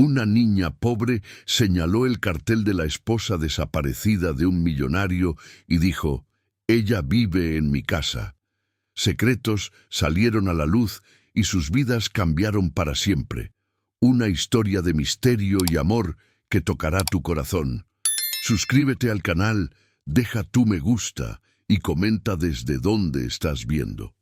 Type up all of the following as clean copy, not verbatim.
Una niña pobre señaló el cartel de la esposa desaparecida de un millonario y dijo: «Ella vive en mi casa». Secretos salieron a la luz y sus vidas cambiaron para siempre. Una historia de misterio y amor que tocará tu corazón. Suscríbete al canal, deja tu me gusta y comenta desde dónde estás viendo.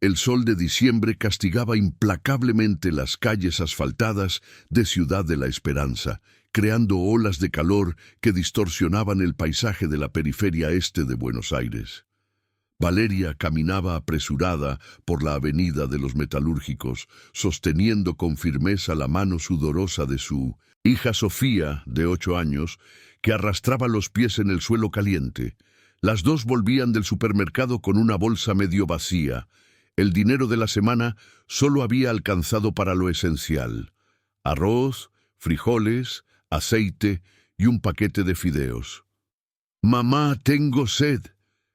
El sol de diciembre castigaba implacablemente las calles asfaltadas de Ciudad de la Esperanza, creando olas de calor que distorsionaban el paisaje de la periferia este de Buenos Aires. Valeria caminaba apresurada por la avenida de los Metalúrgicos, sosteniendo con firmeza la mano sudorosa de su hija Sofía, de 8 años, que arrastraba los pies en el suelo caliente. Las dos volvían del supermercado con una bolsa medio vacía. El dinero de la semana solo había alcanzado para lo esencial: arroz, frijoles, aceite y un paquete de fideos. «Mamá, tengo sed»,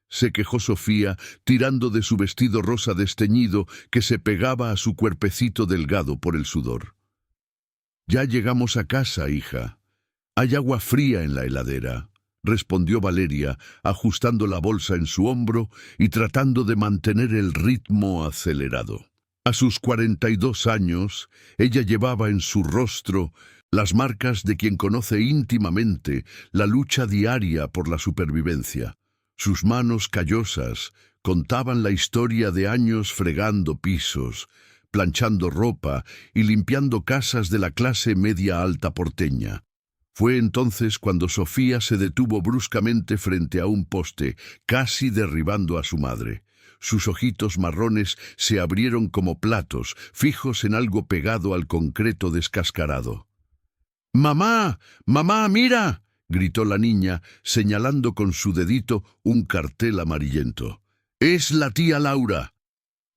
se quejó Sofía, tirando de su vestido rosa desteñido que se pegaba a su cuerpecito delgado por el sudor. «Ya llegamos a casa, hija. Hay agua fría en la heladera», respondió Valeria, ajustando la bolsa en su hombro y tratando de mantener el ritmo acelerado. A sus 42 años, ella llevaba en su rostro las marcas de quien conoce íntimamente la lucha diaria por la supervivencia. Sus manos callosas contaban la historia de años fregando pisos, planchando ropa y limpiando casas de la clase media alta porteña. Fue entonces cuando Sofía se detuvo bruscamente frente a un poste, casi derribando a su madre. Sus ojitos marrones se abrieron como platos, fijos en algo pegado al concreto descascarado. «¡Mamá! ¡Mamá, mira!», gritó la niña, señalando con su dedito un cartel amarillento. «¡Es la tía Laura!».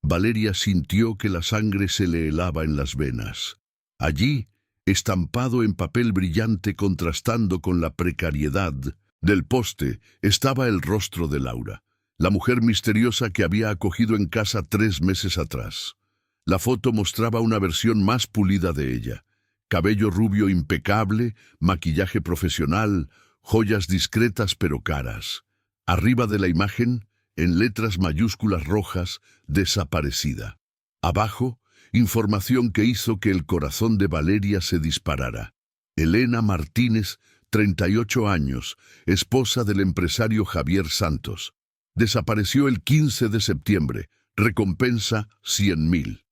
Valeria sintió que la sangre se le helaba en las venas. Allí, estampado en papel brillante contrastando con la precariedad del poste, estaba el rostro de Laura, la mujer misteriosa que había acogido en casa 3 meses atrás. La foto mostraba una versión más pulida de ella: cabello rubio impecable, maquillaje profesional, joyas discretas pero caras. Arriba de la imagen, en letras mayúsculas rojas, desaparecida. Abajo, información que hizo que el corazón de Valeria se disparara. Elena Martínez, 38 años, esposa del empresario Javier Santos. Desapareció el 15 de septiembre. Recompensa 100.000.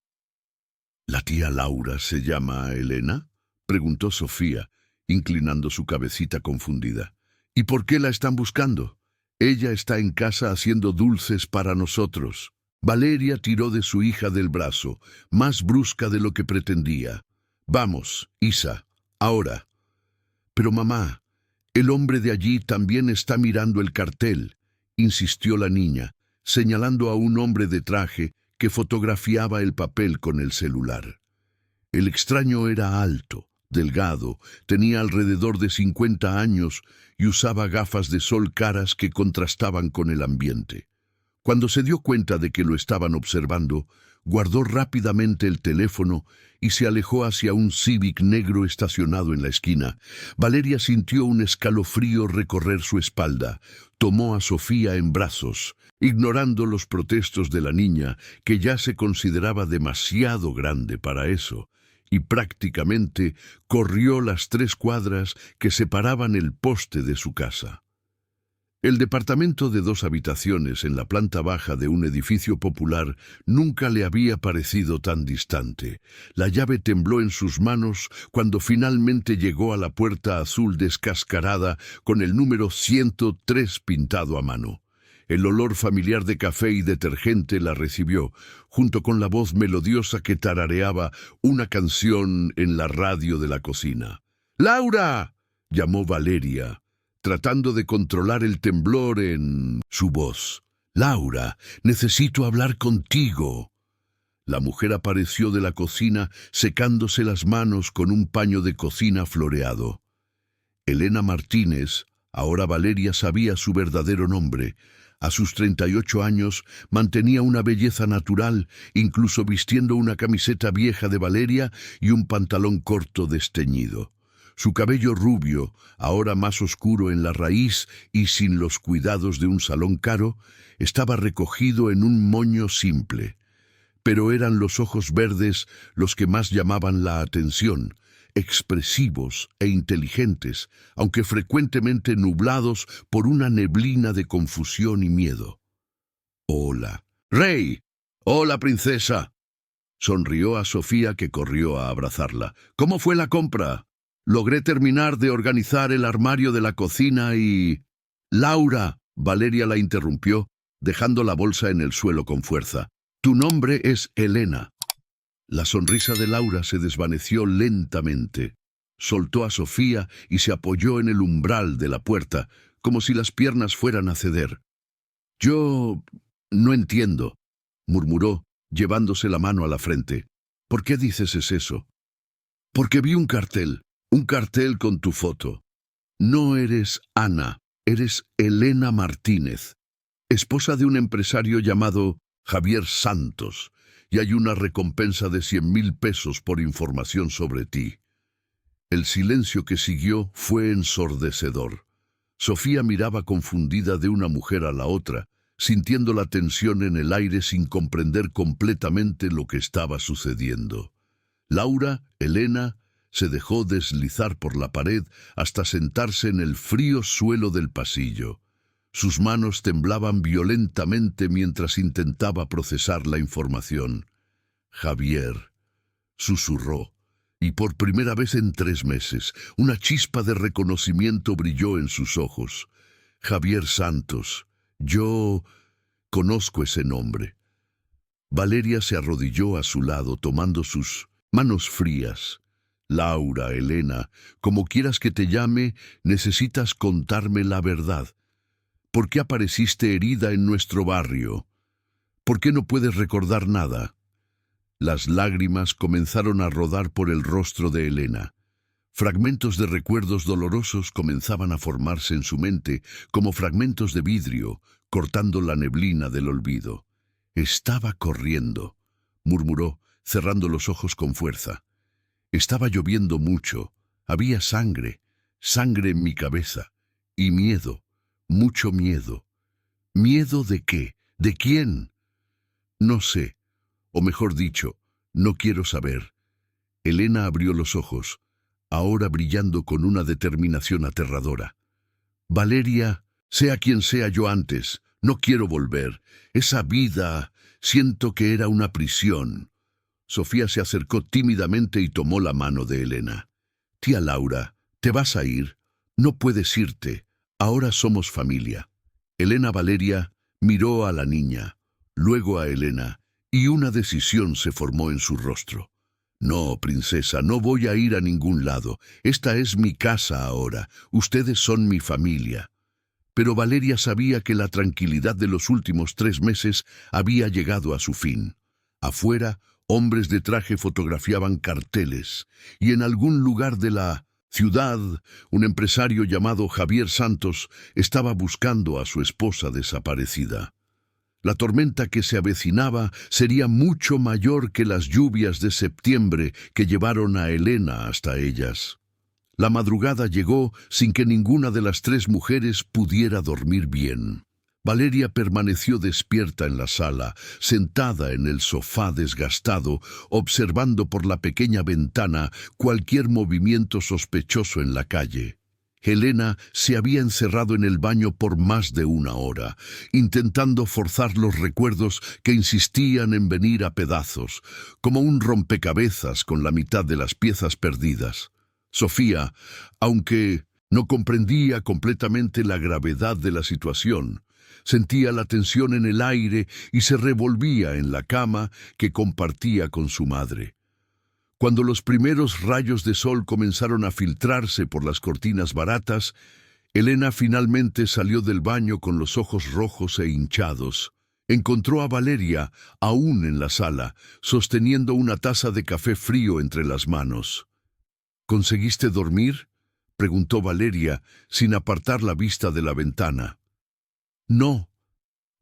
«¿La tía Laura se llama Elena?», preguntó Sofía, inclinando su cabecita confundida. «¿Y por qué la están buscando? Ella está en casa haciendo dulces para nosotros». Valeria tiró de su hija del brazo, más brusca de lo que pretendía. «Vamos, Isa, ahora». «Pero mamá, el hombre de allí también está mirando el cartel», insistió la niña, señalando a un hombre de traje que fotografiaba el papel con el celular. El extraño era alto, delgado, tenía alrededor de 50 años y usaba gafas de sol caras que contrastaban con el ambiente. Cuando se dio cuenta de que lo estaban observando, guardó rápidamente el teléfono y se alejó hacia un Civic negro estacionado en la esquina. Valeria sintió un escalofrío recorrer su espalda. Tomó a Sofía en brazos, ignorando los protestos de la niña, que ya se consideraba demasiado grande para eso, y prácticamente corrió las 3 cuadras que separaban el poste de su casa. El departamento de 2 habitaciones en la planta baja de un edificio popular nunca le había parecido tan distante. La llave tembló en sus manos cuando finalmente llegó a la puerta azul descascarada con el número 103 pintado a mano. El olor familiar de café y detergente la recibió, junto con la voz melodiosa que tarareaba una canción en la radio de la cocina. «¡Laura!», llamó Valeria, tratando de controlar el temblor en su voz. «Laura, necesito hablar contigo». La mujer apareció de la cocina secándose las manos con un paño de cocina floreado. Elena Martínez, ahora Valeria sabía su verdadero nombre, A sus 38 años mantenía una belleza natural, incluso vistiendo una camiseta vieja de Valeria y un pantalón corto desteñido. Su cabello rubio, ahora más oscuro en la raíz y sin los cuidados de un salón caro, estaba recogido en un moño simple. Pero eran los ojos verdes los que más llamaban la atención, expresivos e inteligentes, aunque frecuentemente nublados por una neblina de confusión y miedo. «Hola, Rey. Hola, princesa», sonrió a Sofía, que corrió a abrazarla. «¿Cómo fue la compra? Logré terminar de organizar el armario de la cocina y...» «Laura», Valeria la interrumpió, dejando la bolsa en el suelo con fuerza. «Tu nombre es Elena». La sonrisa de Laura se desvaneció lentamente. Soltó a Sofía y se apoyó en el umbral de la puerta, como si las piernas fueran a ceder. «Yo no entiendo», murmuró, llevándose la mano a la frente. «¿Por qué dices eso?» «Porque vi un cartel con tu foto. No eres Ana, eres Elena Martínez, esposa de un empresario llamado Javier Santos, y hay una recompensa de 100.000 pesos por información sobre ti». El silencio que siguió fue ensordecedor. Sofía miraba confundida de una mujer a la otra, sintiendo la tensión en el aire sin comprender completamente lo que estaba sucediendo. Laura, Elena, se dejó deslizar por la pared hasta sentarse en el frío suelo del pasillo. Sus manos temblaban violentamente mientras intentaba procesar la información. «Javier», susurró, y por primera vez en 3 meses, una chispa de reconocimiento brilló en sus ojos. «Javier Santos, yo conozco ese nombre». Valeria se arrodilló a su lado, tomando sus manos frías. «Laura, Elena, como quieras que te llame, necesitas contarme la verdad. ¿Por qué apareciste herida en nuestro barrio? ¿Por qué no puedes recordar nada?» Las lágrimas comenzaron a rodar por el rostro de Elena. Fragmentos de recuerdos dolorosos comenzaban a formarse en su mente, como fragmentos de vidrio, cortando la neblina del olvido. «Estaba corriendo», murmuró, cerrando los ojos con fuerza. «Estaba lloviendo mucho. Había sangre en mi cabeza. Y miedo, mucho miedo». «¿Miedo de qué? ¿De quién?» «No sé. O mejor dicho, no quiero saber». Elena abrió los ojos, ahora brillando con una determinación aterradora. «Valeria, sea quien sea yo antes, no quiero volver. Esa vida, siento que era una prisión». Sofía se acercó tímidamente y tomó la mano de Elena. «Tía Laura, ¿te vas a ir? No puedes irte. Ahora somos familia». Elena Valeria miró a la niña, luego a Elena, y una decisión se formó en su rostro. «No, princesa, no voy a ir a ningún lado. Esta es mi casa ahora. Ustedes son mi familia». Pero Valeria sabía que la tranquilidad de los últimos 3 meses había llegado a su fin. Afuera, hombres de traje fotografiaban carteles, y en algún lugar de la ciudad, un empresario llamado Javier Santos estaba buscando a su esposa desaparecida. La tormenta que se avecinaba sería mucho mayor que las lluvias de septiembre que llevaron a Elena hasta ellas. La madrugada llegó sin que ninguna de las 3 mujeres pudiera dormir bien. Valeria permaneció despierta en la sala, sentada en el sofá desgastado, observando por la pequeña ventana cualquier movimiento sospechoso en la calle. Elena se había encerrado en el baño por más de 1 hora, intentando forzar los recuerdos que insistían en venir a pedazos, como un rompecabezas con la mitad de las piezas perdidas. Sofía, aunque no comprendía completamente la gravedad de la situación, sentía la tensión en el aire y se revolvía en la cama que compartía con su madre. Cuando los primeros rayos de sol comenzaron a filtrarse por las cortinas baratas, Elena finalmente salió del baño con los ojos rojos e hinchados. Encontró a Valeria, aún en la sala, sosteniendo una taza de café frío entre las manos. «¿Conseguiste dormir?», preguntó Valeria, sin apartar la vista de la ventana. «No»,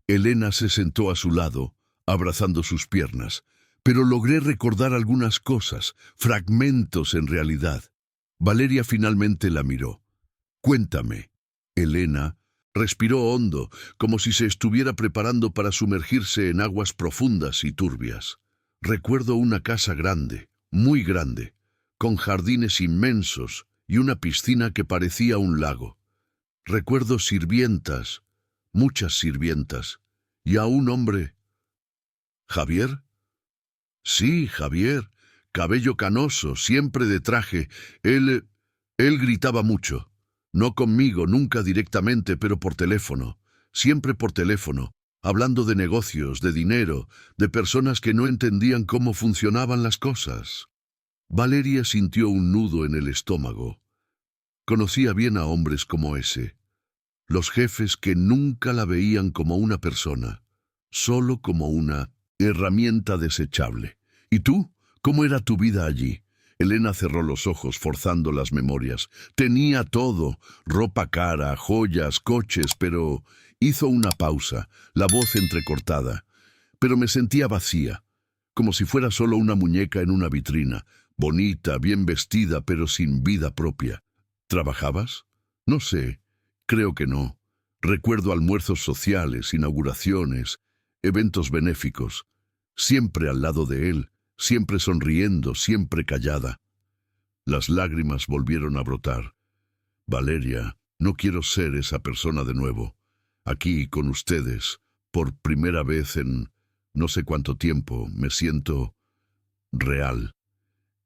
Elena se sentó a su lado, abrazando sus piernas, pero logré recordar algunas cosas, fragmentos en realidad. Valeria finalmente la miró. Cuéntame. Elena respiró hondo, como si se estuviera preparando para sumergirse en aguas profundas y turbias. Recuerdo una casa grande, muy grande, con jardines inmensos y una piscina que parecía un lago. Recuerdo sirvientas, muchas sirvientas, y a un hombre. ¿Javier? Sí, Javier, cabello canoso, siempre de traje. Él gritaba mucho. No conmigo, nunca directamente, pero por teléfono. Siempre por teléfono, hablando de negocios, de dinero, de personas que no entendían cómo funcionaban las cosas. Valeria sintió un nudo en el estómago. Conocía bien a hombres como ese. Los jefes que nunca la veían como una persona, solo como una herramienta desechable. ¿Y tú? ¿Cómo era tu vida allí? Elena cerró los ojos, forzando las memorias. Tenía todo, ropa cara, joyas, coches, pero hizo una pausa, la voz entrecortada. Pero me sentía vacía, como si fuera solo una muñeca en una vitrina, bonita, bien vestida, pero sin vida propia. ¿Trabajabas? No sé, creo que no. Recuerdo almuerzos sociales, inauguraciones, eventos benéficos, siempre al lado de él, siempre sonriendo, siempre callada. Las lágrimas volvieron a brotar. Valeria, no quiero ser esa persona de nuevo. Aquí, con ustedes, por primera vez en no sé cuánto tiempo, me siento real.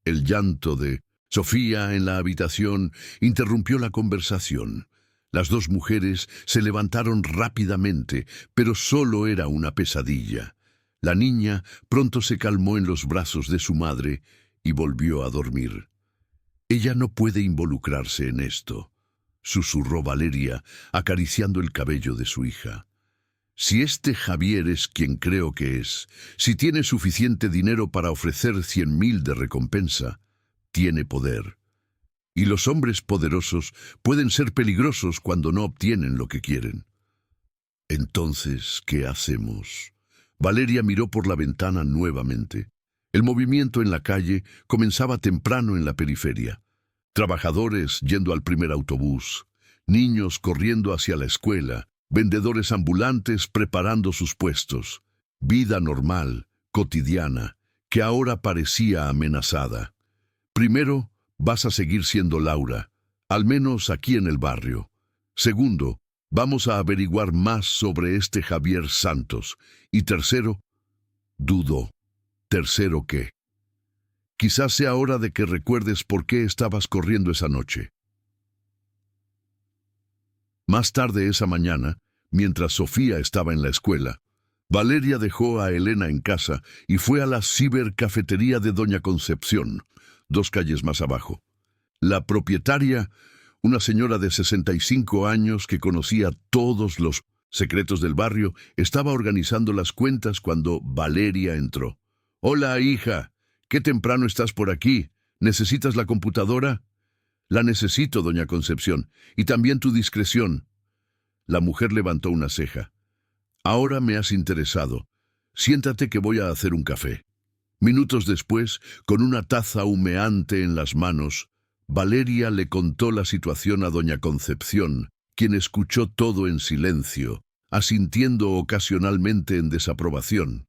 El llanto de Sofía en la habitación interrumpió la conversación. Las dos mujeres se levantaron rápidamente, pero solo era una pesadilla. La niña pronto se calmó en los brazos de su madre y volvió a dormir. Ella no puede involucrarse en esto, susurró Valeria, acariciando el cabello de su hija. Si este Javier es quien creo que es, si tiene suficiente dinero para ofrecer 100.000 de recompensa, tiene poder. Y los hombres poderosos pueden ser peligrosos cuando no obtienen lo que quieren. Entonces, ¿qué hacemos? Valeria miró por la ventana nuevamente. El movimiento en la calle comenzaba temprano en la periferia. Trabajadores yendo al primer autobús, niños corriendo hacia la escuela, vendedores ambulantes preparando sus puestos. Vida normal, cotidiana, que ahora parecía amenazada. Primero, vas a seguir siendo Laura, al menos aquí en el barrio. Segundo, vamos a averiguar más sobre este Javier Santos. Y tercero, dudó. ¿Tercero qué? Quizás sea hora de que recuerdes por qué estabas corriendo esa noche. Más tarde esa mañana, mientras Sofía estaba en la escuela, Valeria dejó a Elena en casa y fue a la cibercafetería de Doña Concepción, 2 calles más abajo. La propietaria, una señora de 65 años que conocía todos los secretos del barrio, estaba organizando las cuentas cuando Valeria entró. «Hola, hija. Qué temprano estás por aquí. ¿Necesitas la computadora?» «La necesito, doña Concepción, y también tu discreción». La mujer levantó una ceja. «Ahora me has interesado. Siéntate que voy a hacer un café». Minutos después, con una taza humeante en las manos, Valeria le contó la situación a doña Concepción, quien escuchó todo en silencio, asintiendo ocasionalmente en desaprobación.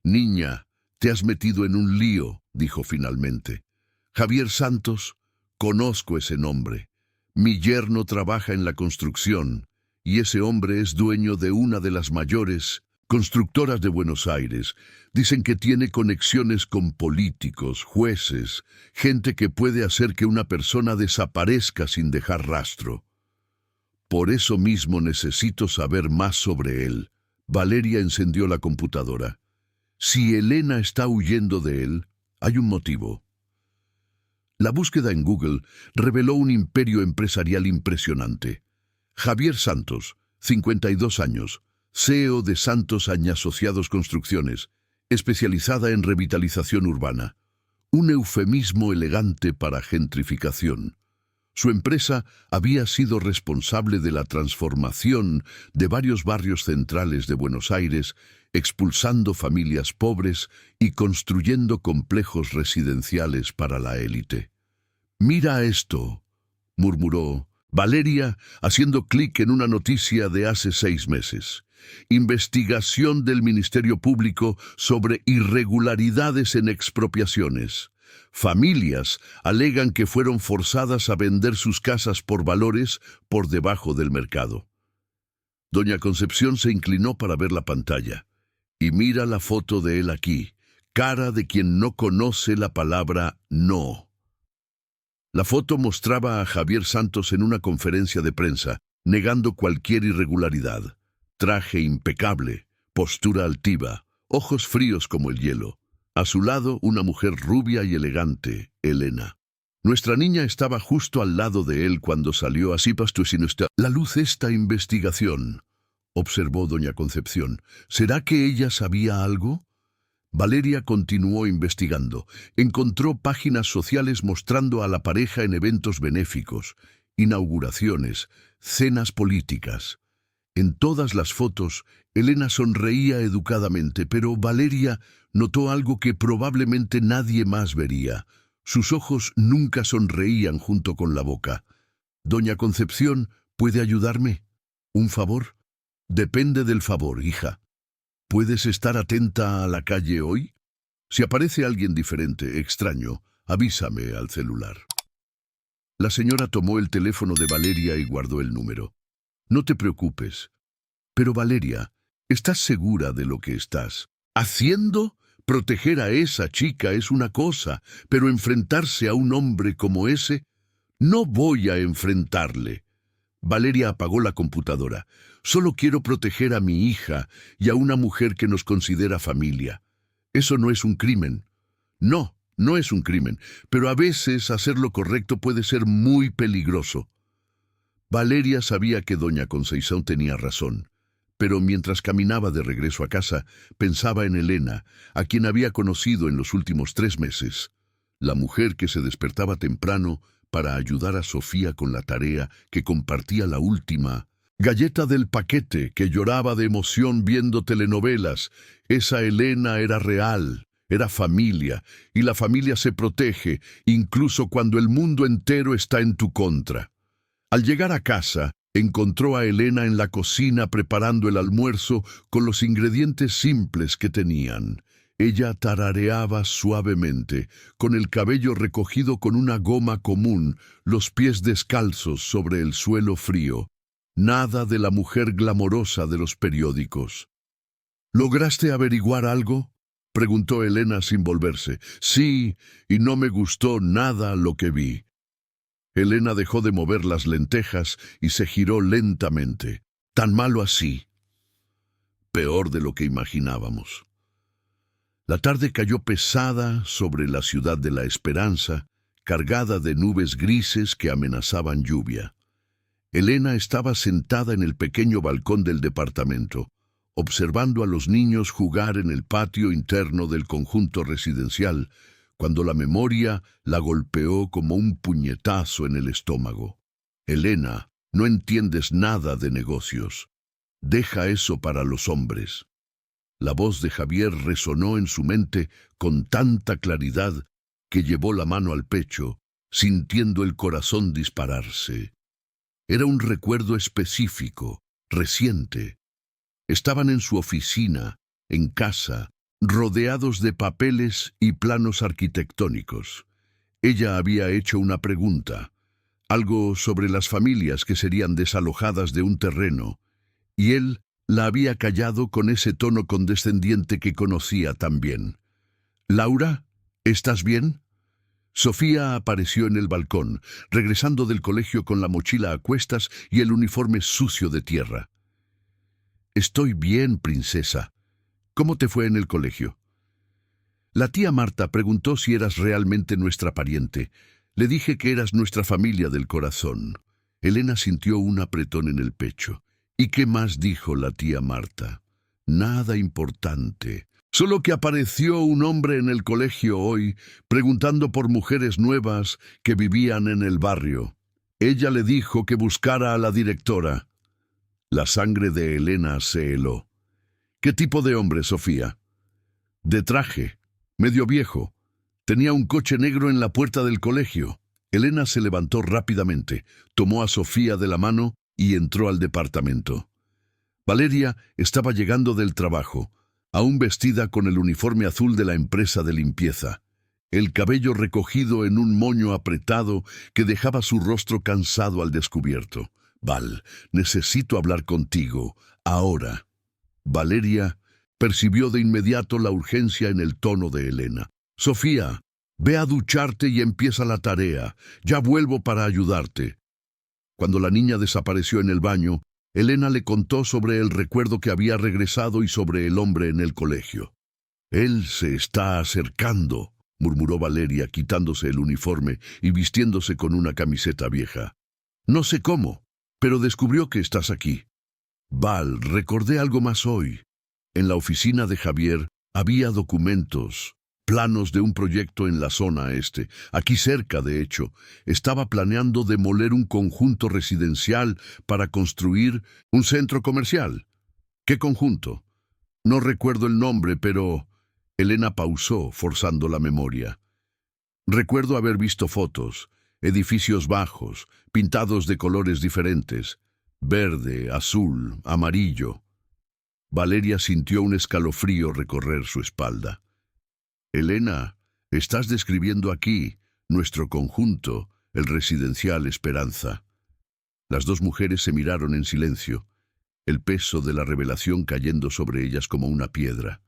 «Niña, te has metido en un lío», dijo finalmente. «Javier Santos, conozco ese nombre. Mi yerno trabaja en la construcción, y ese hombre es dueño de una de las mayores constructoras de Buenos Aires. Dicen que tiene conexiones con políticos, jueces, gente que puede hacer que una persona desaparezca sin dejar rastro. Por eso mismo necesito saber más sobre él». Valeria encendió la computadora. «Si Elena está huyendo de él, hay un motivo». La búsqueda en Google reveló un imperio empresarial impresionante. Javier Santos, 52 años, CEO de Santos Asociados Construcciones, especializada en revitalización urbana. Un eufemismo elegante para gentrificación. Su empresa había sido responsable de la transformación de varios barrios centrales de Buenos Aires, expulsando familias pobres y construyendo complejos residenciales para la élite. «Mira esto», murmuró Valeria, haciendo clic en una noticia de hace 6 meses. Investigación del Ministerio Público sobre irregularidades en expropiaciones. Familias alegan que fueron forzadas a vender sus casas por valores por debajo del mercado. Doña Concepción se inclinó para ver la pantalla. Y mira la foto de él aquí, cara de quien no conoce la palabra no. La foto mostraba a Javier Santos en una conferencia de prensa, negando cualquier irregularidad. Traje impecable, postura altiva, ojos fríos como el hielo. A su lado, una mujer rubia y elegante, Elena. Nuestra niña estaba justo al lado de él cuando salió así pastusinusta. La luz esta investigación, observó doña Concepción. ¿Será que ella sabía algo? Valeria continuó investigando. Encontró páginas sociales mostrando a la pareja en eventos benéficos, inauguraciones, cenas políticas. En todas las fotos, Elena sonreía educadamente, pero Valeria notó algo que probablemente nadie más vería. Sus ojos nunca sonreían junto con la boca. «Doña Concepción, ¿puede ayudarme? ¿Un favor?» «Depende del favor, hija. ¿Puedes estar atenta a la calle hoy? Si aparece alguien diferente, extraño, avísame al celular». La señora tomó el teléfono de Valeria y guardó el número. «No te preocupes. Pero Valeria, ¿estás segura de lo que estás haciendo? Proteger a esa chica es una cosa, pero enfrentarse a un hombre como ese, no voy a enfrentarle». Valeria apagó la computadora. «Solo quiero proteger a mi hija y a una mujer que nos considera familia. Eso no es un crimen». «No, no es un crimen, pero a veces hacer lo correcto puede ser muy peligroso». Valeria sabía que doña Concepción tenía razón, pero mientras caminaba de regreso a casa, pensaba en Elena, a quien había conocido en los últimos 3 meses. La mujer que se despertaba temprano para ayudar a Sofía con la tarea, que compartía la última galleta del paquete, que lloraba de emoción viendo telenovelas. Esa Elena era real, era familia, y la familia se protege, incluso cuando el mundo entero está en tu contra. Al llegar a casa, encontró a Elena en la cocina preparando el almuerzo con los ingredientes simples que tenían. Ella tarareaba suavemente, con el cabello recogido con una goma común, los pies descalzos sobre el suelo frío. Nada de la mujer glamorosa de los periódicos. ¿Lograste averiguar algo?, preguntó Elena sin volverse. «Sí, y no me gustó nada lo que vi». Elena dejó de mover las lentejas y se giró lentamente. «¿Tan malo así?» «Peor de lo que imaginábamos». La tarde cayó pesada sobre la ciudad de la esperanza, cargada de nubes grises que amenazaban lluvia. Elena estaba sentada en el pequeño balcón del departamento, observando a los niños jugar en el patio interno del conjunto residencial, cuando la memoria la golpeó como un puñetazo en el estómago. «Elena, no entiendes nada de negocios. Deja eso para los hombres». La voz de Javier resonó en su mente con tanta claridad que llevó la mano al pecho, sintiendo el corazón dispararse. Era un recuerdo específico, reciente. Estaban en su oficina, en casa, rodeados de papeles y planos arquitectónicos. Ella había hecho una pregunta, algo sobre las familias que serían desalojadas de un terreno, y él la había callado con ese tono condescendiente que conocía tan bien. «Laura, ¿estás bien?» Sofía apareció en el balcón, regresando del colegio con la mochila a cuestas y el uniforme sucio de tierra. «Estoy bien, princesa. ¿Cómo te fue en el colegio?» La tía Marta preguntó si eras realmente nuestra pariente. Le dije que eras nuestra familia del corazón. Elena sintió un apretón en el pecho. ¿Y qué más dijo la tía Marta? Nada importante. Solo que apareció un hombre en el colegio hoy, preguntando por mujeres nuevas que vivían en el barrio. Ella le dijo que buscara a la directora. La sangre de Elena se heló. ¿Qué tipo de hombre, Sofía? De traje, medio viejo. Tenía un coche negro en la puerta del colegio. Elena se levantó rápidamente, tomó a Sofía de la mano y entró al departamento. Valeria estaba llegando del trabajo, aún vestida con el uniforme azul de la empresa de limpieza, el cabello recogido en un moño apretado que dejaba su rostro cansado al descubierto. Val, necesito hablar contigo, ahora. Valeria percibió de inmediato la urgencia en el tono de Elena. Sofía, ve a ducharte y empieza la tarea. Ya vuelvo para ayudarte. Cuando la niña desapareció en el baño, Elena le contó sobre el recuerdo que había regresado y sobre el hombre en el colegio. Él se está acercando, murmuró Valeria, quitándose el uniforme y vistiéndose con una camiseta vieja. No sé cómo, pero descubrió que estás aquí. Val, recordé algo más hoy. En la oficina de Javier había documentos, planos de un proyecto en la zona este. Aquí cerca, de hecho, estaba planeando demoler un conjunto residencial para construir un centro comercial. ¿Qué conjunto? No recuerdo el nombre, pero... Elena pausó, forzando la memoria. Recuerdo haber visto fotos, edificios bajos, pintados de colores diferentes, verde, azul, amarillo. Valeria sintió un escalofrío recorrer su espalda. Elena, estás describiendo aquí nuestro conjunto, el residencial Esperanza. Las dos mujeres se miraron en silencio, el peso de la revelación cayendo sobre ellas como una piedra.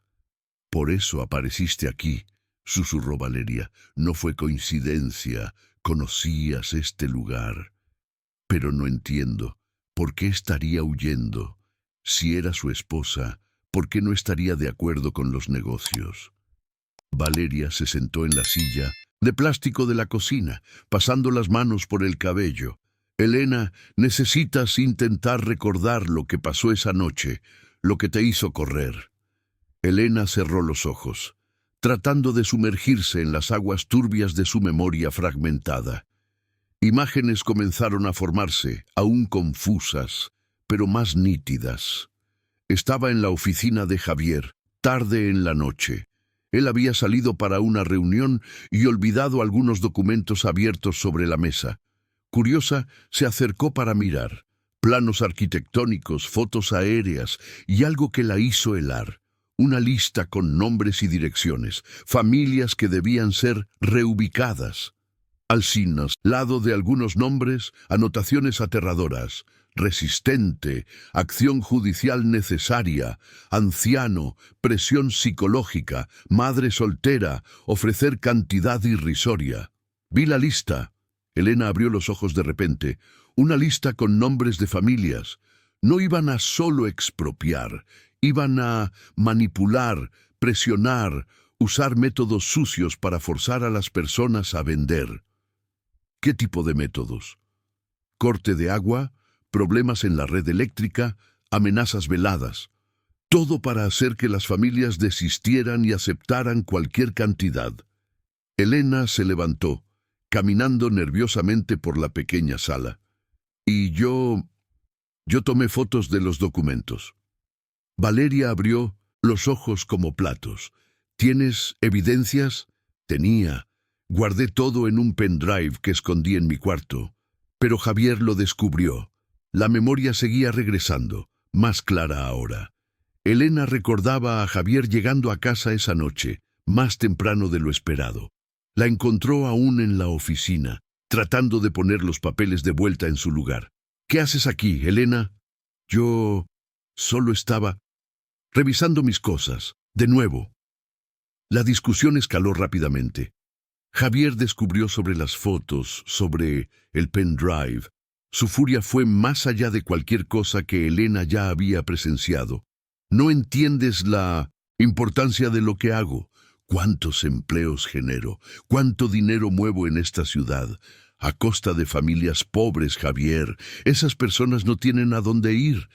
Por eso apareciste aquí, susurró Valeria. No fue coincidencia, conocías este lugar. Pero no entiendo, ¿por qué estaría huyendo? Si era su esposa, ¿por qué no estaría de acuerdo con los negocios? Valeria se sentó en la silla de plástico de la cocina, pasando las manos por el cabello. Elena, necesitas intentar recordar lo que pasó esa noche, lo que te hizo correr. Elena cerró los ojos, tratando de sumergirse en las aguas turbias de su memoria fragmentada. Imágenes comenzaron a formarse, aún confusas, pero más nítidas. Estaba en la oficina de Javier, tarde en la noche. Él había salido para una reunión y olvidado algunos documentos abiertos sobre la mesa. Curiosa, se acercó para mirar. Planos arquitectónicos, fotos aéreas y algo que la hizo helar. Una lista con nombres y direcciones, familias que debían ser reubicadas. Alcinas, lado de algunos nombres, anotaciones aterradoras. Resistente, acción judicial necesaria, anciano, presión psicológica, madre soltera, ofrecer cantidad irrisoria. Vi la lista. Elena abrió los ojos de repente. Una lista con nombres de familias. No iban a solo expropiar, iban a manipular, presionar, usar métodos sucios para forzar a las personas a vender. ¿Qué tipo de métodos? Corte de agua, problemas en la red eléctrica, amenazas veladas. Todo para hacer que las familias desistieran y aceptaran cualquier cantidad. Elena se levantó, caminando nerviosamente por la pequeña sala. Y yo tomé fotos de los documentos. Valeria abrió los ojos como platos. ¿Tienes evidencias? Tenía. Guardé todo en un pendrive que escondí en mi cuarto. Pero Javier lo descubrió. La memoria seguía regresando, más clara ahora. Elena recordaba a Javier llegando a casa esa noche, más temprano de lo esperado. La encontró aún en la oficina, tratando de poner los papeles de vuelta en su lugar. ¿Qué haces aquí, Elena? Yo solo estaba revisando mis cosas, de nuevo. La discusión escaló rápidamente. Javier descubrió sobre las fotos, sobre el pendrive. Su furia fue más allá de cualquier cosa que Elena ya había presenciado. No entiendes la importancia de lo que hago. ¿Cuántos empleos genero? ¿Cuánto dinero muevo en esta ciudad? A costa de familias pobres, Javier. Esas personas no tienen a dónde ir.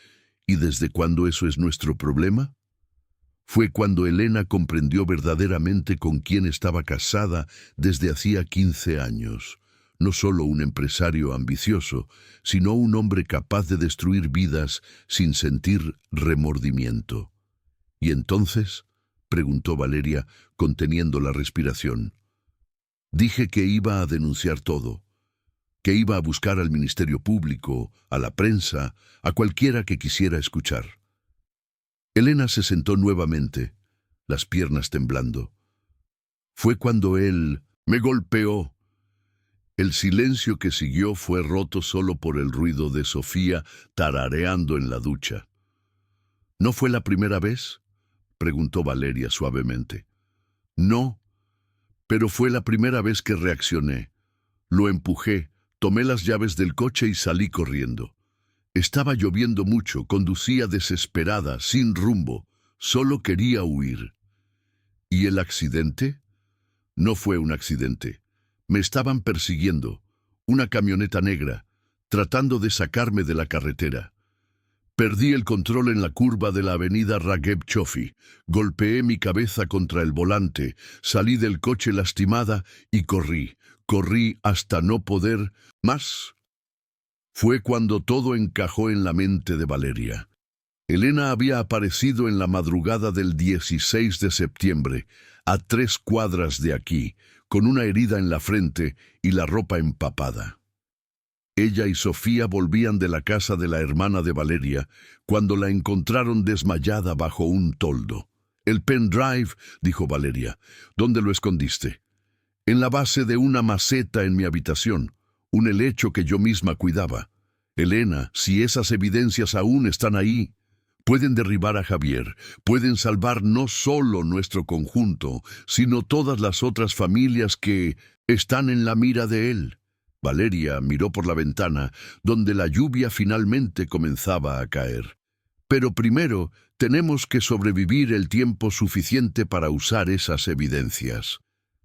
¿Y desde cuándo eso es nuestro problema? Fue cuando Elena comprendió verdaderamente con quién estaba casada desde hacía 15 años. no solo un empresario ambicioso, sino un hombre capaz de destruir vidas sin sentir remordimiento. ¿Y entonces?, preguntó Valeria, conteniendo la respiración. Dije que iba a denunciar todo, que iba a buscar al Ministerio Público, a la prensa, a cualquiera que quisiera escuchar. Elena se sentó nuevamente, las piernas temblando. Fue cuando él me golpeó. El silencio que siguió fue roto solo por el ruido de Sofía tarareando en la ducha. ¿No fue la primera vez?, preguntó Valeria suavemente. No, pero fue la primera vez que reaccioné. Lo empujé, tomé las llaves del coche y salí corriendo. Estaba lloviendo mucho, conducía desesperada, sin rumbo, solo quería huir. ¿Y el accidente? No fue un accidente. Me estaban persiguiendo, una camioneta negra, tratando de sacarme de la carretera. Perdí el control en la curva de la avenida Ragheb Chofi, golpeé mi cabeza contra el volante, salí del coche lastimada y corrí hasta no poder más. Fue cuando todo encajó en la mente de Valeria. Elena había aparecido en la madrugada del 16 de septiembre, a 3 cuadras de aquí, con una herida en la frente y la ropa empapada. Ella y Sofía volvían de la casa de la hermana de Valeria cuando la encontraron desmayada bajo un toldo. «El pendrive», dijo Valeria. «¿Dónde lo escondiste?» «En la base de una maceta en mi habitación, un helecho que yo misma cuidaba. Elena, si esas evidencias aún están ahí, pueden derribar a Javier, pueden salvar no solo nuestro conjunto, sino todas las otras familias que están en la mira de él». Valeria miró por la ventana, donde la lluvia finalmente comenzaba a caer. «Pero primero tenemos que sobrevivir el tiempo suficiente para usar esas evidencias».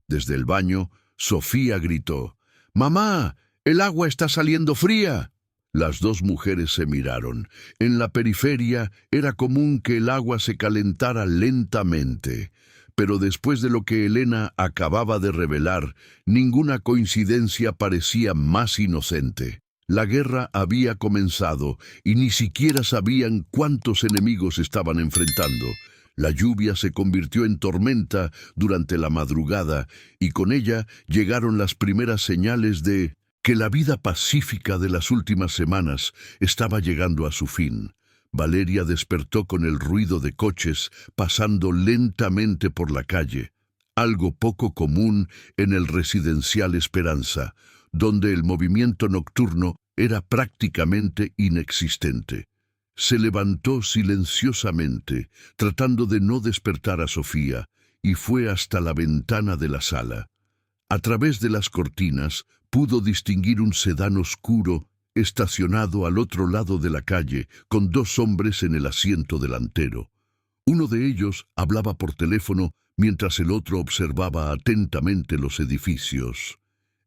Desde el baño, Sofía gritó: «¡Mamá! ¡El agua está saliendo fría!». Las dos mujeres se miraron. En la periferia era común que el agua se calentara lentamente. Pero después de lo que Elena acababa de revelar, ninguna coincidencia parecía más inocente. La guerra había comenzado y ni siquiera sabían cuántos enemigos estaban enfrentando. La lluvia se convirtió en tormenta durante la madrugada y con ella llegaron las primeras señales de que la vida pacífica de las últimas semanas estaba llegando a su fin. Valeria despertó con el ruido de coches pasando lentamente por la calle, algo poco común en el residencial Esperanza, donde el movimiento nocturno era prácticamente inexistente. Se levantó silenciosamente, tratando de no despertar a Sofía, y fue hasta la ventana de la sala. A través de las cortinas pudo distinguir un sedán oscuro estacionado al otro lado de la calle, con 2 hombres en el asiento delantero. Uno de ellos hablaba por teléfono mientras el otro observaba atentamente los edificios.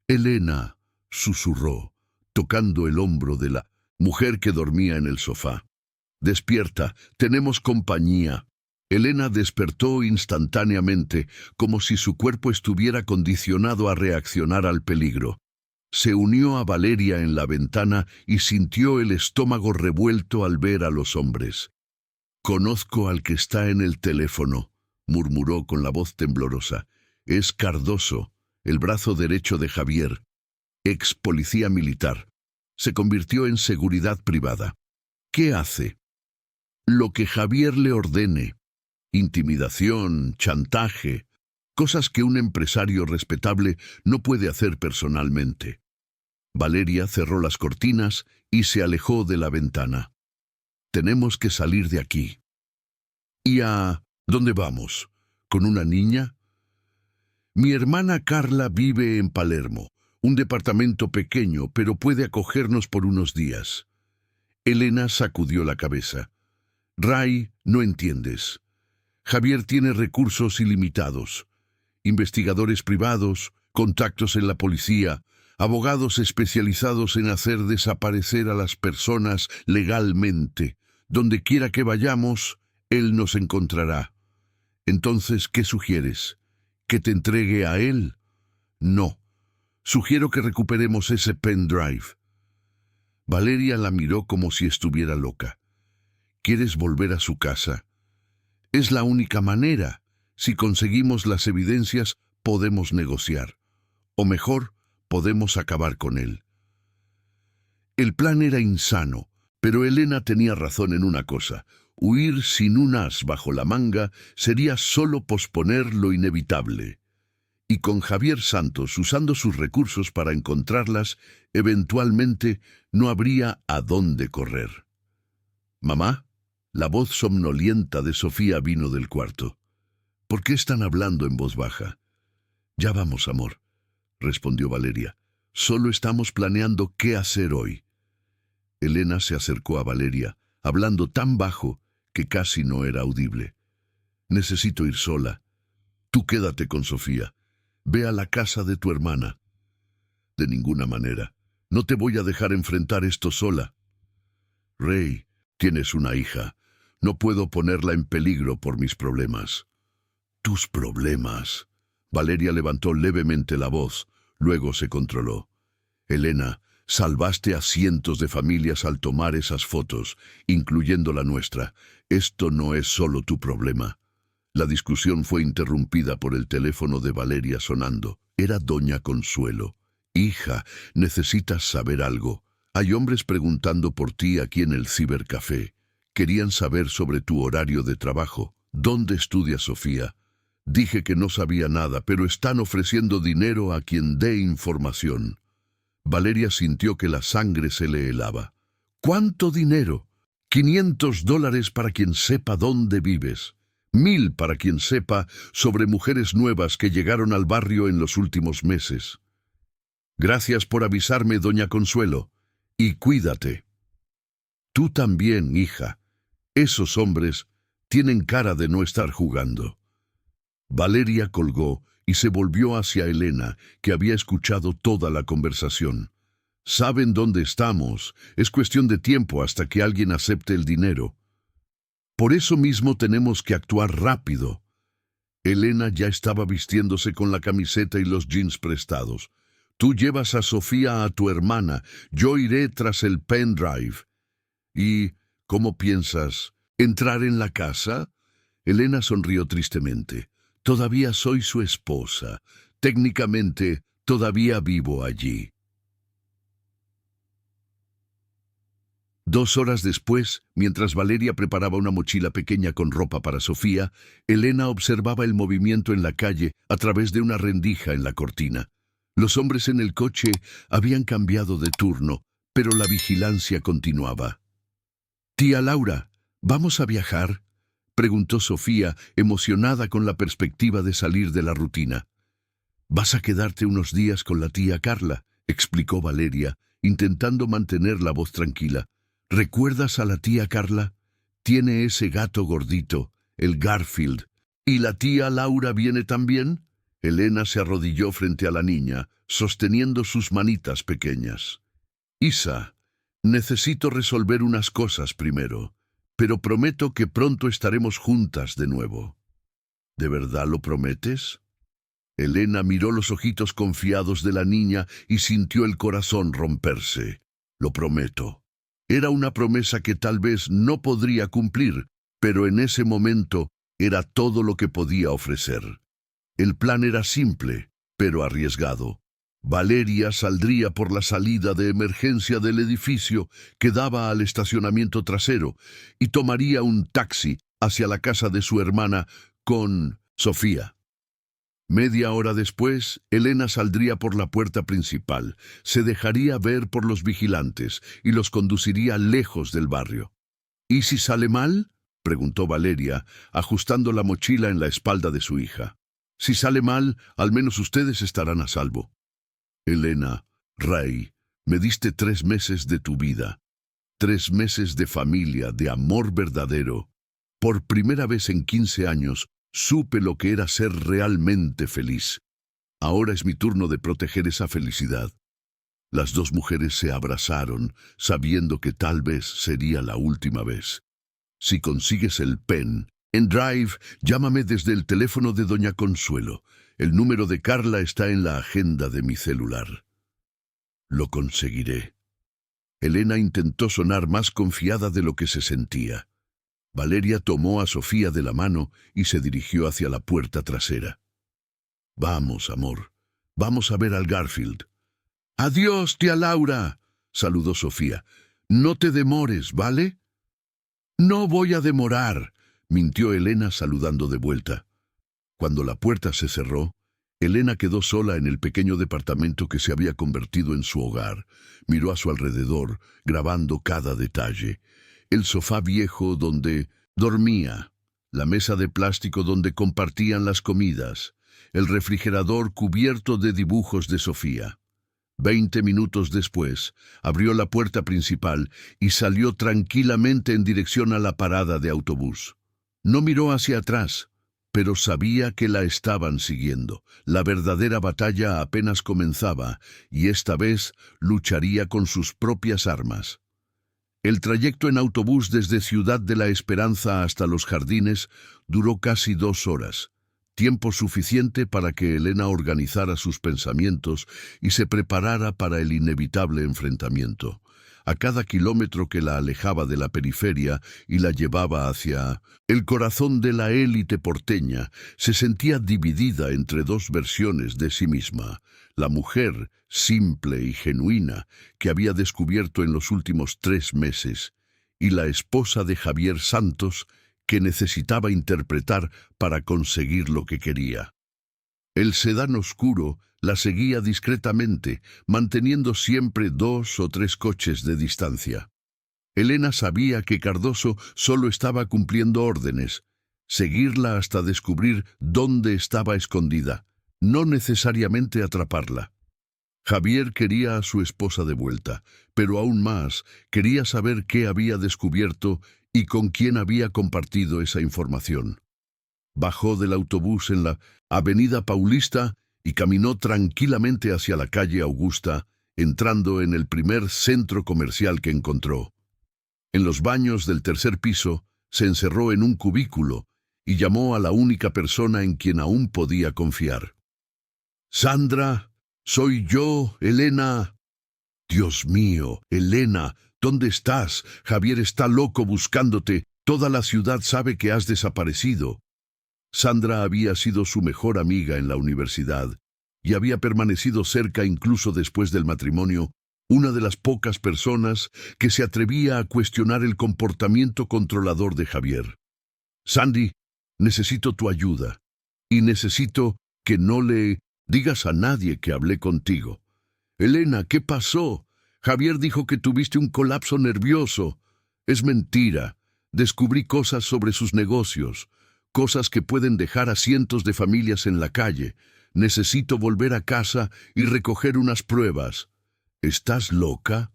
«Elena», susurró, tocando el hombro de la mujer que dormía en el sofá. «Despierta, tenemos compañía». Elena despertó instantáneamente, como si su cuerpo estuviera condicionado a reaccionar al peligro. Se unió a Valeria en la ventana y sintió el estómago revuelto al ver a los hombres. «Conozco al que está en el teléfono», murmuró con la voz temblorosa. «Es Cardoso, el brazo derecho de Javier, ex policía militar. Se convirtió en seguridad privada. ¿Qué hace?». «Lo que Javier le ordene. Intimidación, chantaje, cosas que un empresario respetable no puede hacer personalmente». Valeria cerró las cortinas y se alejó de la ventana. «Tenemos que salir de aquí». «¿Y a dónde vamos? ¿Con una niña?». «Mi hermana Carla vive en Palermo, un departamento pequeño, pero puede acogernos por unos días». Elena sacudió la cabeza. «Ray, no entiendes. Javier tiene recursos ilimitados. Investigadores privados, contactos en la policía, abogados especializados en hacer desaparecer a las personas legalmente. Donde quiera que vayamos, él nos encontrará. Entonces, ¿qué sugieres? ¿Que te entregue a él?». «No. Sugiero que recuperemos ese pendrive. Valeria la miró como si estuviera loca. ¿Quieres volver a su casa? Es la única manera. Si conseguimos las evidencias, podemos negociar. O mejor, podemos acabar con él. El plan era insano, pero Elena tenía razón en una cosa. Huir sin un as bajo la manga sería solo posponer lo inevitable. Y con Javier Santos usando sus recursos para encontrarlas, eventualmente no habría a dónde correr. «Mamá», la voz somnolienta de Sofía vino del cuarto. «¿Por qué están hablando en voz baja?» «Ya vamos, amor», respondió Valeria. «Solo estamos planeando qué hacer hoy». Elena se acercó a Valeria, hablando tan bajo que casi no era audible. «Necesito ir sola. Tú quédate con Sofía. Ve a la casa de tu hermana». «De ninguna manera. No te voy a dejar enfrentar esto sola». «Rey, tienes una hija. No puedo ponerla en peligro por mis problemas». «¿Tus problemas?» Valeria levantó levemente la voz, luego se controló. «Elena, salvaste a cientos de familias al tomar esas fotos, incluyendo la nuestra. Esto no es solo tu problema». La discusión fue interrumpida por el teléfono de Valeria sonando. Era doña Consuelo. «Hija, necesitas saber algo. Hay hombres preguntando por ti aquí en el cibercafé. Querían saber sobre tu horario de trabajo. ¿Dónde estudia Sofía?» «Dije que no sabía nada, pero están ofreciendo dinero a quien dé información». Valeria sintió que la sangre se le helaba. «¿Cuánto dinero?» $500 para quien sepa dónde vives. 1000 para quien sepa sobre mujeres nuevas que llegaron al barrio en los últimos meses. Gracias por avisarme, doña Consuelo. Y cuídate. Tú también, hija. Esos hombres tienen cara de no estar jugando». Valeria colgó y se volvió hacia Elena, que había escuchado toda la conversación. «Saben dónde estamos. Es cuestión de tiempo hasta que alguien acepte el dinero. Por eso mismo tenemos que actuar rápido». Elena ya estaba vistiéndose con la camiseta y los jeans prestados. «Tú llevas a Sofía a tu hermana. Yo iré tras el pendrive». «¿Y cómo piensas? ¿Entrar en la casa?» Elena sonrió tristemente. «Todavía soy su esposa. Técnicamente, todavía vivo allí». 2 horas después, mientras Valeria preparaba una mochila pequeña con ropa para Sofía, Elena observaba el movimiento en la calle a través de una rendija en la cortina. Los hombres en el coche habían cambiado de turno, pero la vigilancia continuaba. «Tía Laura, ¿vamos a viajar?», preguntó Sofía, emocionada con la perspectiva de salir de la rutina. «Vas a quedarte unos días con la tía Carla», explicó Valeria, intentando mantener la voz tranquila. «¿Recuerdas a la tía Carla? Tiene ese gato gordito, el Garfield. ¿Y la tía Laura viene también?» Elena se arrodilló frente a la niña, sosteniendo sus manitas pequeñas. «Isa, necesito resolver unas cosas primero, pero prometo que pronto estaremos juntas de nuevo». «¿De verdad lo prometes?» Elena miró los ojitos confiados de la niña y sintió el corazón romperse. «Lo prometo». Era una promesa que tal vez no podría cumplir, pero en ese momento era todo lo que podía ofrecer. El plan era simple, pero arriesgado. Valeria saldría por la salida de emergencia del edificio que daba al estacionamiento trasero y tomaría un taxi hacia la casa de su hermana con Sofía. Media hora después, Elena saldría por la puerta principal, se dejaría ver por los vigilantes y los conduciría lejos del barrio. «¿Y si sale mal?», preguntó Valeria, ajustando la mochila en la espalda de su hija. «Si sale mal, al menos ustedes estarán a salvo». «Elena, Rey, me diste 3 meses de tu vida. 3 meses de familia, de amor verdadero. Por primera vez en 15 años, supe lo que era ser realmente feliz. Ahora es mi turno de proteger esa felicidad». Las 2 mujeres se abrazaron, sabiendo que tal vez sería la última vez. «Si consigues el pen, en Drive, llámame desde el teléfono de doña Consuelo. El número de Carla está en la agenda de mi celular. Lo conseguiré. Elena intentó sonar más confiada de lo que se sentía. Valeria tomó a Sofía de la mano y se dirigió hacia la puerta trasera. Vamos, amor. Vamos a ver al Garfield. Adiós, tía Laura, saludó Sofía. No te demores, ¿vale? No voy a demorar, mintió Elena saludando de vuelta. Cuando la puerta se cerró, Elena quedó sola en el pequeño departamento que se había convertido en su hogar. Miró a su alrededor, grabando cada detalle. El sofá viejo donde dormía, la mesa de plástico donde compartían las comidas, el refrigerador cubierto de dibujos de Sofía. 20 minutos después, abrió la puerta principal y salió tranquilamente en dirección a la parada de autobús. No miró hacia atrás, pero sabía que la estaban siguiendo. La verdadera batalla apenas comenzaba, y esta vez lucharía con sus propias armas. El trayecto en autobús desde Ciudad de la Esperanza hasta Los Jardines duró casi 2 horas, tiempo suficiente para que Elena organizara sus pensamientos y se preparara para el inevitable enfrentamiento. A cada kilómetro que la alejaba de la periferia y la llevaba hacia el corazón de la élite porteña, se sentía dividida entre 2 versiones de sí misma. La mujer, simple y genuina, que había descubierto en los últimos 3 meses, y la esposa de Javier Santos, que necesitaba interpretar para conseguir lo que quería. El sedán oscuro la seguía discretamente, manteniendo siempre 2 o 3 coches de distancia. Elena sabía que Cardoso solo estaba cumpliendo órdenes, seguirla hasta descubrir dónde estaba escondida, no necesariamente atraparla. Javier quería a su esposa de vuelta, pero aún más quería saber qué había descubierto y con quién había compartido esa información. Bajó del autobús en la Avenida Paulista y caminó tranquilamente hacia la calle Augusta, entrando en el primer centro comercial que encontró. En los baños del 3er piso, se encerró en un cubículo y llamó a la única persona en quien aún podía confiar. «Sandra, soy yo, Elena». «Dios mío, Elena, ¿dónde estás? Javier está loco buscándote. Toda la ciudad sabe que has desaparecido». Sandra había sido su mejor amiga en la universidad y había permanecido cerca incluso después del matrimonio, una de las pocas personas que se atrevía a cuestionar el comportamiento controlador de Javier. «Sandy, necesito tu ayuda y necesito que no le digas a nadie que hablé contigo». «Elena, ¿qué pasó? Javier dijo que tuviste un colapso nervioso». «Es mentira. Descubrí cosas sobre sus negocios, cosas que pueden dejar a cientos de familias en la calle. Necesito volver a casa y recoger unas pruebas». «¿Estás loca?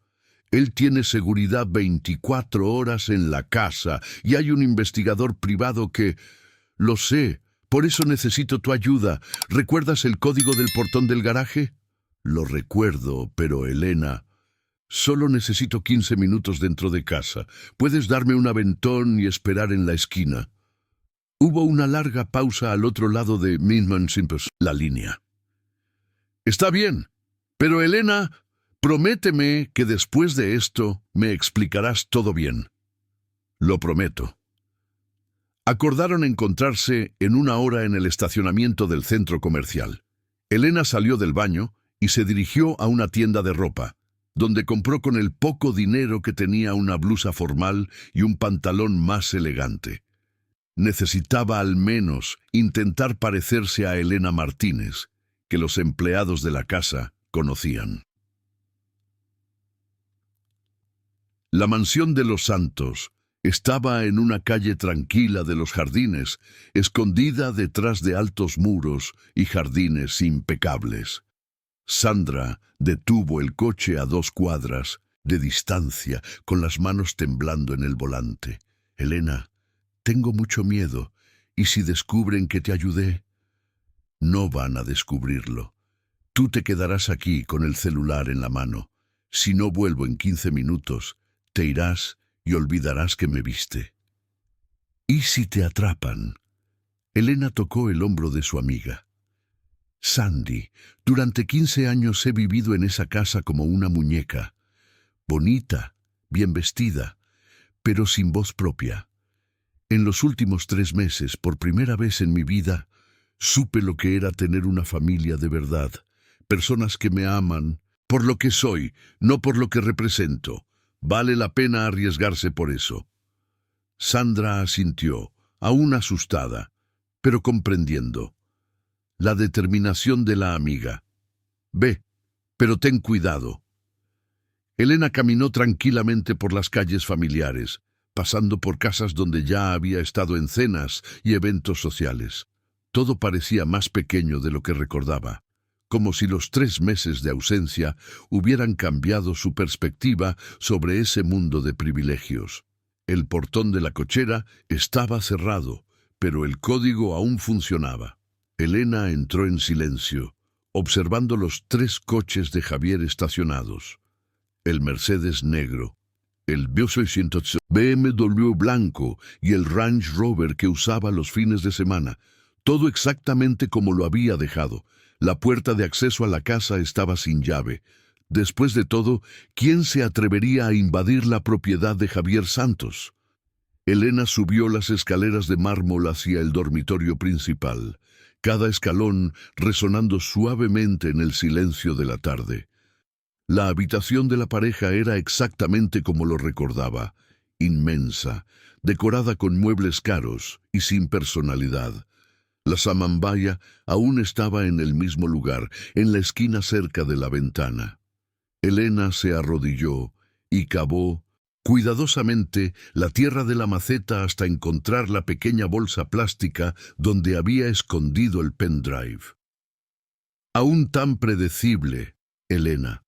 Él tiene seguridad 24 horas en la casa y hay un investigador privado que...» «Lo sé, por eso necesito tu ayuda. ¿Recuerdas el código del portón del garaje?» «Lo recuerdo, pero Elena, solo necesito 15 minutos dentro de casa. ¿Puedes darme un aventón y esperar en la esquina?» Hubo una larga pausa al otro lado de Midman Simples, la línea. «Está bien, pero Elena, prométeme que después de esto me explicarás todo bien». «Lo prometo». Acordaron encontrarse en 1 hora en el estacionamiento del centro comercial. Elena salió del baño y se dirigió a una tienda de ropa, donde compró con el poco dinero que tenía una blusa formal y un pantalón más elegante. Necesitaba al menos intentar parecerse a Elena Martínez, que los empleados de la casa conocían. La mansión de los Santos estaba en una calle tranquila de Los Jardines, escondida detrás de altos muros y jardines impecables. Sandra detuvo el coche a 2 cuadras de distancia, con las manos temblando en el volante. «Elena, tengo mucho miedo. ¿Y si descubren que te ayudé?» «No van a descubrirlo. Tú te quedarás aquí con el celular en la mano. Si no vuelvo en 15 minutos, te irás y olvidarás que me viste». «¿Y si te atrapan?» Elena tocó el hombro de su amiga. Sandy, durante 15 años he vivido en esa casa como una muñeca, bonita, bien vestida, pero sin voz propia. En los últimos 3 meses, por primera vez en mi vida, supe lo que era tener una familia de verdad, personas que me aman por lo que soy, no por lo que represento. Vale la pena arriesgarse por eso. Sandra asintió, aún asustada, pero comprendiendo. La determinación de la amiga. Ve, pero ten cuidado. Elena caminó tranquilamente por las calles familiares, pasando por casas donde ya había estado en cenas y eventos sociales. Todo parecía más pequeño de lo que recordaba, como si los 3 meses de ausencia hubieran cambiado su perspectiva sobre ese mundo de privilegios. El portón de la cochera estaba cerrado, pero el código aún funcionaba. Elena entró en silencio, observando los 3 coches de Javier estacionados. El Mercedes negro, el BMW blanco y el Range Rover que usaba los fines de semana, todo exactamente como lo había dejado. La puerta de acceso a la casa estaba sin llave. Después de todo, ¿quién se atrevería a invadir la propiedad de Javier Santos? Elena subió las escaleras de mármol hacia el dormitorio principal, cada escalón resonando suavemente en el silencio de la tarde. La habitación de la pareja era exactamente como lo recordaba, inmensa, decorada con muebles caros y sin personalidad. La samambaya aún estaba en el mismo lugar, en la esquina cerca de la ventana. Elena se arrodilló y cavó cuidadosamente la tierra de la maceta hasta encontrar la pequeña bolsa plástica donde había escondido el pendrive. Aún tan predecible, Elena.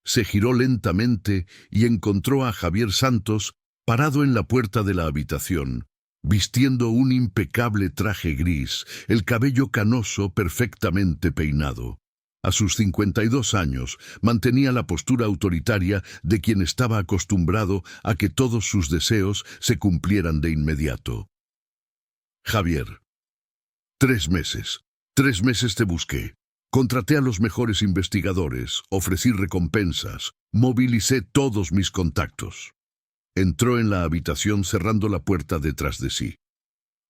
Se giró lentamente y encontró a Javier Santos parado en la puerta de la habitación, vistiendo un impecable traje gris, el cabello canoso perfectamente peinado. A sus 52 años, mantenía la postura autoritaria de quien estaba acostumbrado a que todos sus deseos se cumplieran de inmediato. Javier. 3 meses. 3 meses te busqué. Contraté a los mejores investigadores, ofrecí recompensas, movilicé todos mis contactos. Entró en la habitación cerrando la puerta detrás de sí.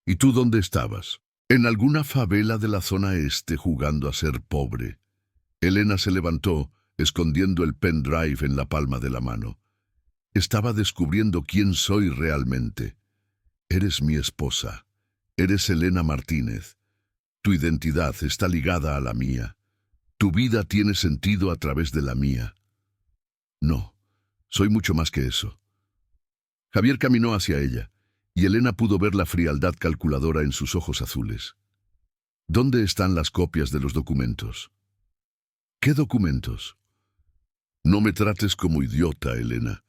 ¿Y tú dónde estabas? En alguna favela de la zona este jugando a ser pobre. Elena se levantó, escondiendo el pendrive en la palma de la mano. Estaba descubriendo quién soy realmente. Eres mi esposa. Eres Elena Martínez. Tu identidad está ligada a la mía. Tu vida tiene sentido a través de la mía. No, soy mucho más que eso. Javier caminó hacia ella, y Elena pudo ver la frialdad calculadora en sus ojos azules. ¿Dónde están las copias de los documentos? ¿Qué documentos? No me trates como idiota, Elena.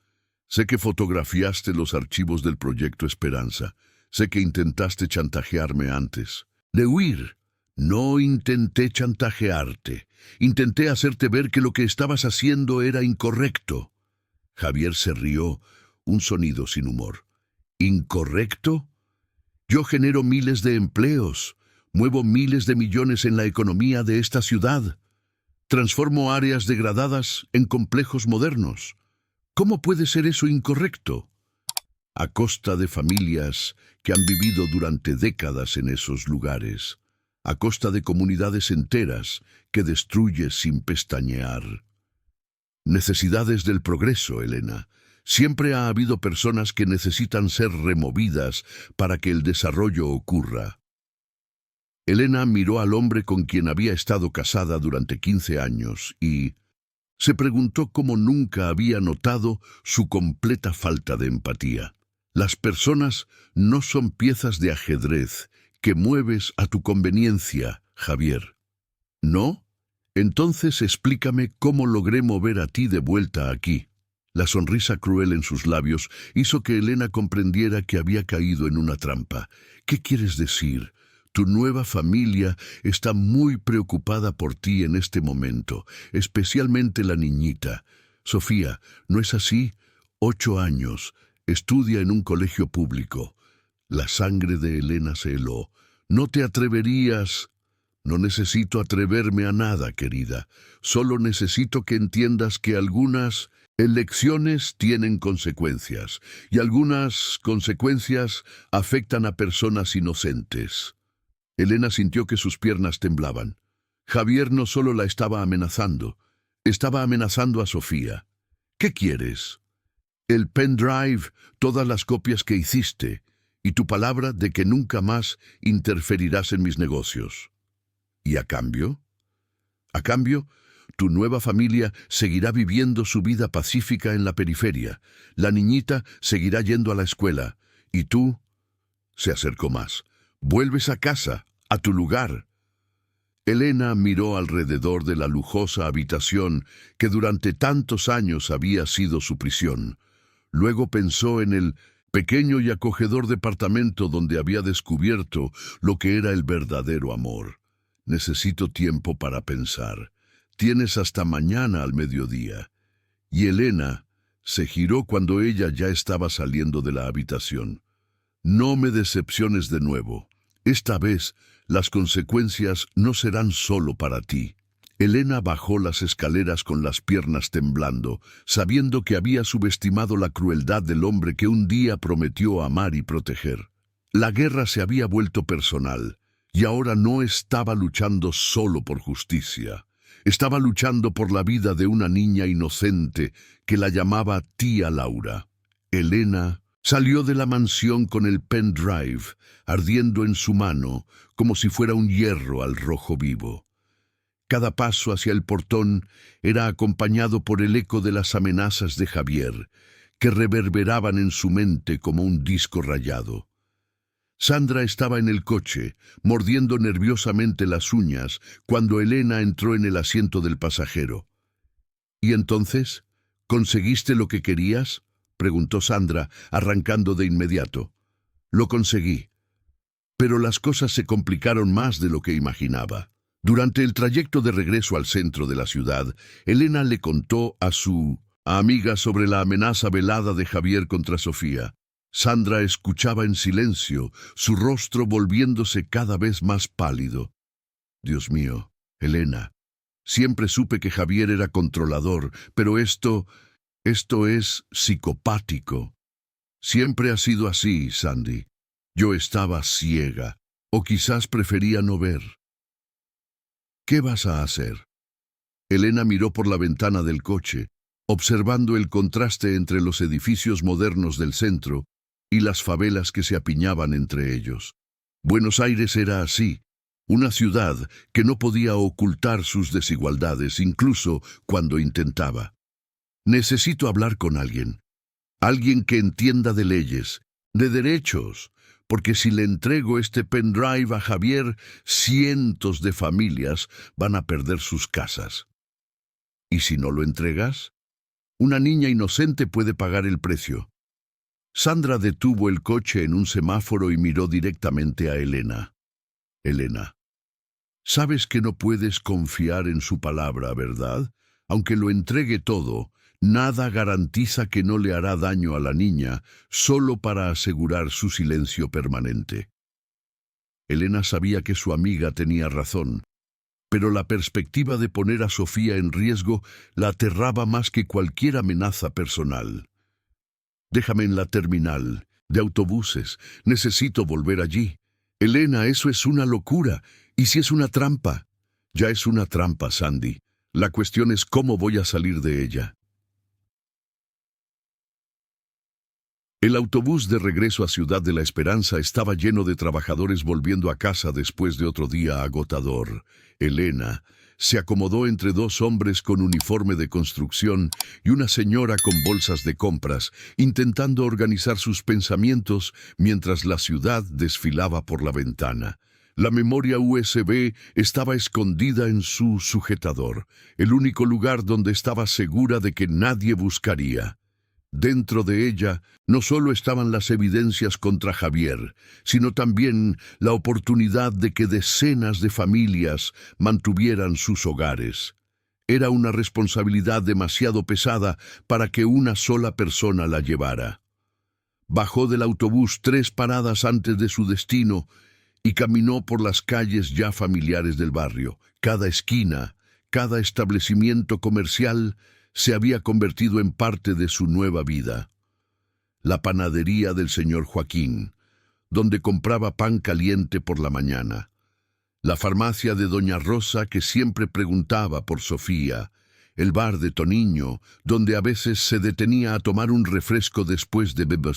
Sé que fotografiaste los archivos del Proyecto Esperanza. Sé que intentaste chantajearme antes. De huir. No intenté chantajearte. Intenté hacerte ver que lo que estabas haciendo era incorrecto. Javier se rió, un sonido sin humor. ¿Incorrecto? Yo genero miles de empleos. Muevo miles de millones en la economía de esta ciudad. Transformo áreas degradadas en complejos modernos. ¿Cómo puede ser eso incorrecto? A costa de familias que han vivido durante décadas en esos lugares. A costa de comunidades enteras que destruyes sin pestañear. Necesidades del progreso, Elena. Siempre ha habido personas que necesitan ser removidas para que el desarrollo ocurra. Elena miró al hombre con quien había estado casada durante 15 años y se preguntó cómo nunca había notado su completa falta de empatía. Las personas no son piezas de ajedrez que mueves a tu conveniencia, Javier. ¿No? Entonces explícame cómo logré mover a ti de vuelta aquí. La sonrisa cruel en sus labios hizo que Elena comprendiera que había caído en una trampa. ¿Qué quieres decir? Tu nueva familia está muy preocupada por ti en este momento, especialmente la niñita. Sofía, ¿no es así? 8 años, estudia en un colegio público. La sangre de Elena se heló. ¿No te atreverías? No necesito atreverme a nada, querida. Solo necesito que entiendas que algunas elecciones tienen consecuencias, y algunas consecuencias afectan a personas inocentes. Elena sintió que sus piernas temblaban. Javier no solo la estaba amenazando a Sofía. ¿Qué quieres? El pendrive, todas las copias que hiciste, y tu palabra de que nunca más interferirás en mis negocios. ¿Y a cambio? A cambio, tu nueva familia seguirá viviendo su vida pacífica en la periferia. La niñita seguirá yendo a la escuela. Y tú, se acercó más, vuelves a casa, a tu lugar. Elena miró alrededor de la lujosa habitación que durante tantos años había sido su prisión. Luego pensó en el pequeño y acogedor departamento donde había descubierto lo que era el verdadero amor. Necesito tiempo para pensar. Tienes hasta mañana al mediodía. Y Elena se giró cuando ella ya estaba saliendo de la habitación. No me decepciones de nuevo. Esta vez las consecuencias no serán solo para ti. Elena bajó las escaleras con las piernas temblando, sabiendo que había subestimado la crueldad del hombre que un día prometió amar y proteger. La guerra se había vuelto personal, y ahora no estaba luchando solo por justicia. Estaba luchando por la vida de una niña inocente que la llamaba tía Laura. Elena salió de la mansión con el pendrive ardiendo en su mano como si fuera un hierro al rojo vivo. Cada paso hacia el portón era acompañado por el eco de las amenazas de Javier, que reverberaban en su mente como un disco rayado. Sandra estaba en el coche, mordiendo nerviosamente las uñas, cuando Elena entró en el asiento del pasajero. «¿Y entonces? ¿Conseguiste lo que querías?», preguntó Sandra, arrancando de inmediato. «Lo conseguí. Pero las cosas se complicaron más de lo que imaginaba». Durante el trayecto de regreso al centro de la ciudad, Elena le contó a su amiga sobre la amenaza velada de Javier contra Sofía. Sandra escuchaba en silencio, su rostro volviéndose cada vez más pálido. «Dios mío, Elena, siempre supe que Javier era controlador, pero esto es psicopático. Siempre ha sido así, Sandy. Yo estaba ciega, o quizás prefería no ver». «¿Qué vas a hacer?». Elena miró por la ventana del coche, observando el contraste entre los edificios modernos del centro y las favelas que se apiñaban entre ellos. Buenos Aires era así, una ciudad que no podía ocultar sus desigualdades, incluso cuando intentaba. «Necesito hablar con alguien que entienda de leyes, de derechos, porque si le entrego este pendrive a Javier, cientos de familias van a perder sus casas. ¿Y si no lo entregas? Una niña inocente puede pagar el precio». Sandra detuvo el coche en un semáforo y miró directamente a Elena. «Elena, sabes que no puedes confiar en su palabra, ¿verdad? Aunque lo entregue todo, nada garantiza que no le hará daño a la niña solo para asegurar su silencio permanente». Elena sabía que su amiga tenía razón, pero la perspectiva de poner a Sofía en riesgo la aterraba más que cualquier amenaza personal. «Déjame en la terminal de autobuses. Necesito volver allí». «Elena, eso es una locura. ¿Y si es una trampa?». «Ya es una trampa, Sandy. La cuestión es cómo voy a salir de ella». El autobús de regreso a Ciudad de la Esperanza estaba lleno de trabajadores volviendo a casa después de otro día agotador. Elena se acomodó entre dos hombres con uniforme de construcción y una señora con bolsas de compras, intentando organizar sus pensamientos mientras la ciudad desfilaba por la ventana. La memoria USB estaba escondida en su sujetador, el único lugar donde estaba segura de que nadie buscaría. Dentro de ella no solo estaban las evidencias contra Javier, sino también la oportunidad de que decenas de familias mantuvieran sus hogares. Era una responsabilidad demasiado pesada para que una sola persona la llevara. Bajó del autobús 3 paradas antes de su destino y caminó por las calles ya familiares del barrio. Cada esquina, cada establecimiento comercial se había convertido en parte de su nueva vida. La panadería del señor Joaquín, donde compraba pan caliente por la mañana. La farmacia de doña Rosa, que siempre preguntaba por Sofía. El bar de Toniño, donde a veces se detenía a tomar un refresco después de beber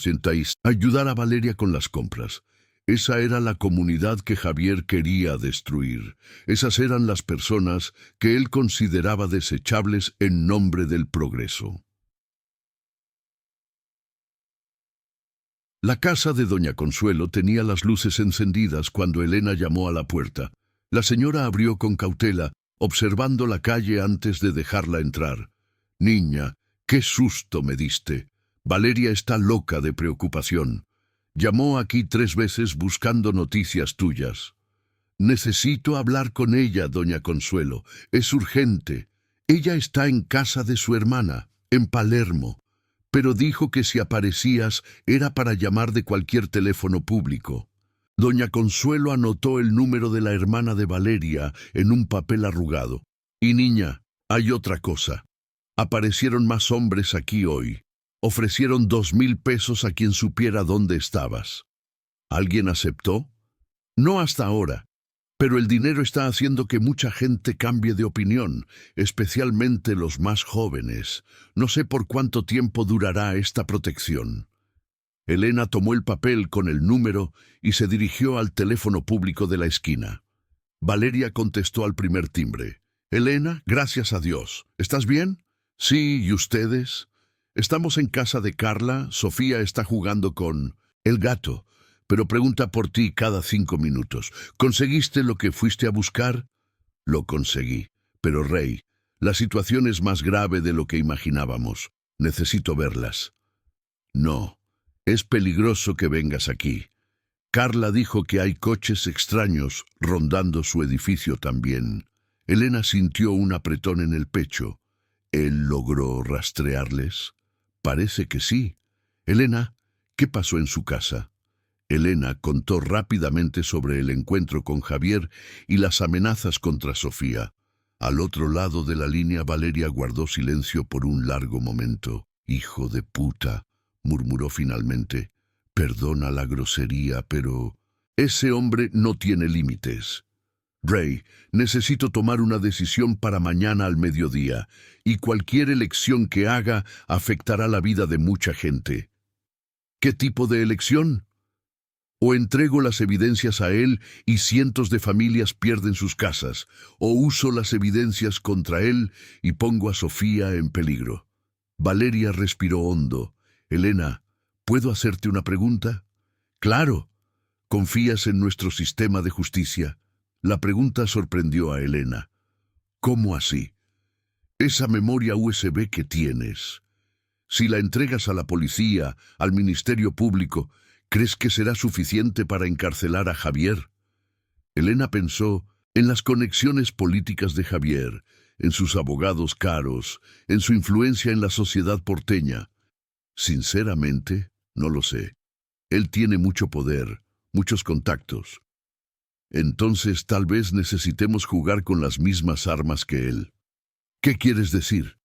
ayudar a Valeria con las compras. Esa era la comunidad que Javier quería destruir. Esas eran las personas que él consideraba desechables en nombre del progreso. La casa de doña Consuelo tenía las luces encendidas cuando Elena llamó a la puerta. La señora abrió con cautela, observando la calle antes de dejarla entrar. «Niña, qué susto me diste. Valeria está loca de preocupación. Llamó aquí 3 veces buscando noticias tuyas». «Necesito hablar con ella, doña Consuelo. Es urgente. Ella está en casa de su hermana, en Palermo. Pero dijo que si aparecías era para llamar de cualquier teléfono público». Doña Consuelo anotó el número de la hermana de Valeria en un papel arrugado. «Y niña, hay otra cosa. Aparecieron más hombres aquí hoy. Ofrecieron 2,000 pesos a quien supiera dónde estabas». ¿Alguien aceptó? No hasta ahora. Pero el dinero está haciendo que mucha gente cambie de opinión, especialmente los más jóvenes. No sé por cuánto tiempo durará esta protección. Elena tomó el papel con el número y se dirigió al teléfono público de la esquina. Valeria contestó al primer timbre. «Elena, gracias a Dios. ¿Estás bien?» «Sí, ¿y ustedes?» «Estamos en casa de Carla. Sofía está jugando con el gato, pero pregunta por ti cada 5 minutos. ¿Conseguiste lo que fuiste a buscar?» «Lo conseguí. Pero, Rey, la situación es más grave de lo que imaginábamos. Necesito verlas». «No. Es peligroso que vengas aquí. Carla dijo que hay coches extraños rondando su edificio también». Elena sintió un apretón en el pecho. ¿Él logró rastrearles? Parece que sí. Elena, ¿qué pasó en su casa? Elena contó rápidamente sobre el encuentro con Javier y las amenazas contra Sofía. Al otro lado de la línea, Valeria guardó silencio por un largo momento. «Hijo de puta», murmuró finalmente. «Perdona la grosería, pero ese hombre no tiene límites. Rey, necesito tomar una decisión para mañana al mediodía, y cualquier elección que haga afectará la vida de mucha gente». «¿Qué tipo de elección?» «O entrego las evidencias a él y cientos de familias pierden sus casas, o uso las evidencias contra él y pongo a Sofía en peligro». Valeria respiró hondo. «Elena, ¿puedo hacerte una pregunta?» «Claro. ¿Confías en nuestro sistema de justicia?» La pregunta sorprendió a Elena. «¿Cómo así?» «Esa memoria USB que tienes. Si la entregas a la policía, al Ministerio Público, ¿crees que será suficiente para encarcelar a Javier?» Elena pensó en las conexiones políticas de Javier, en sus abogados caros, en su influencia en la sociedad porteña. «Sinceramente, no lo sé. Él tiene mucho poder, muchos contactos. Entonces tal vez necesitemos jugar con las mismas armas que él». «¿Qué quieres decir?»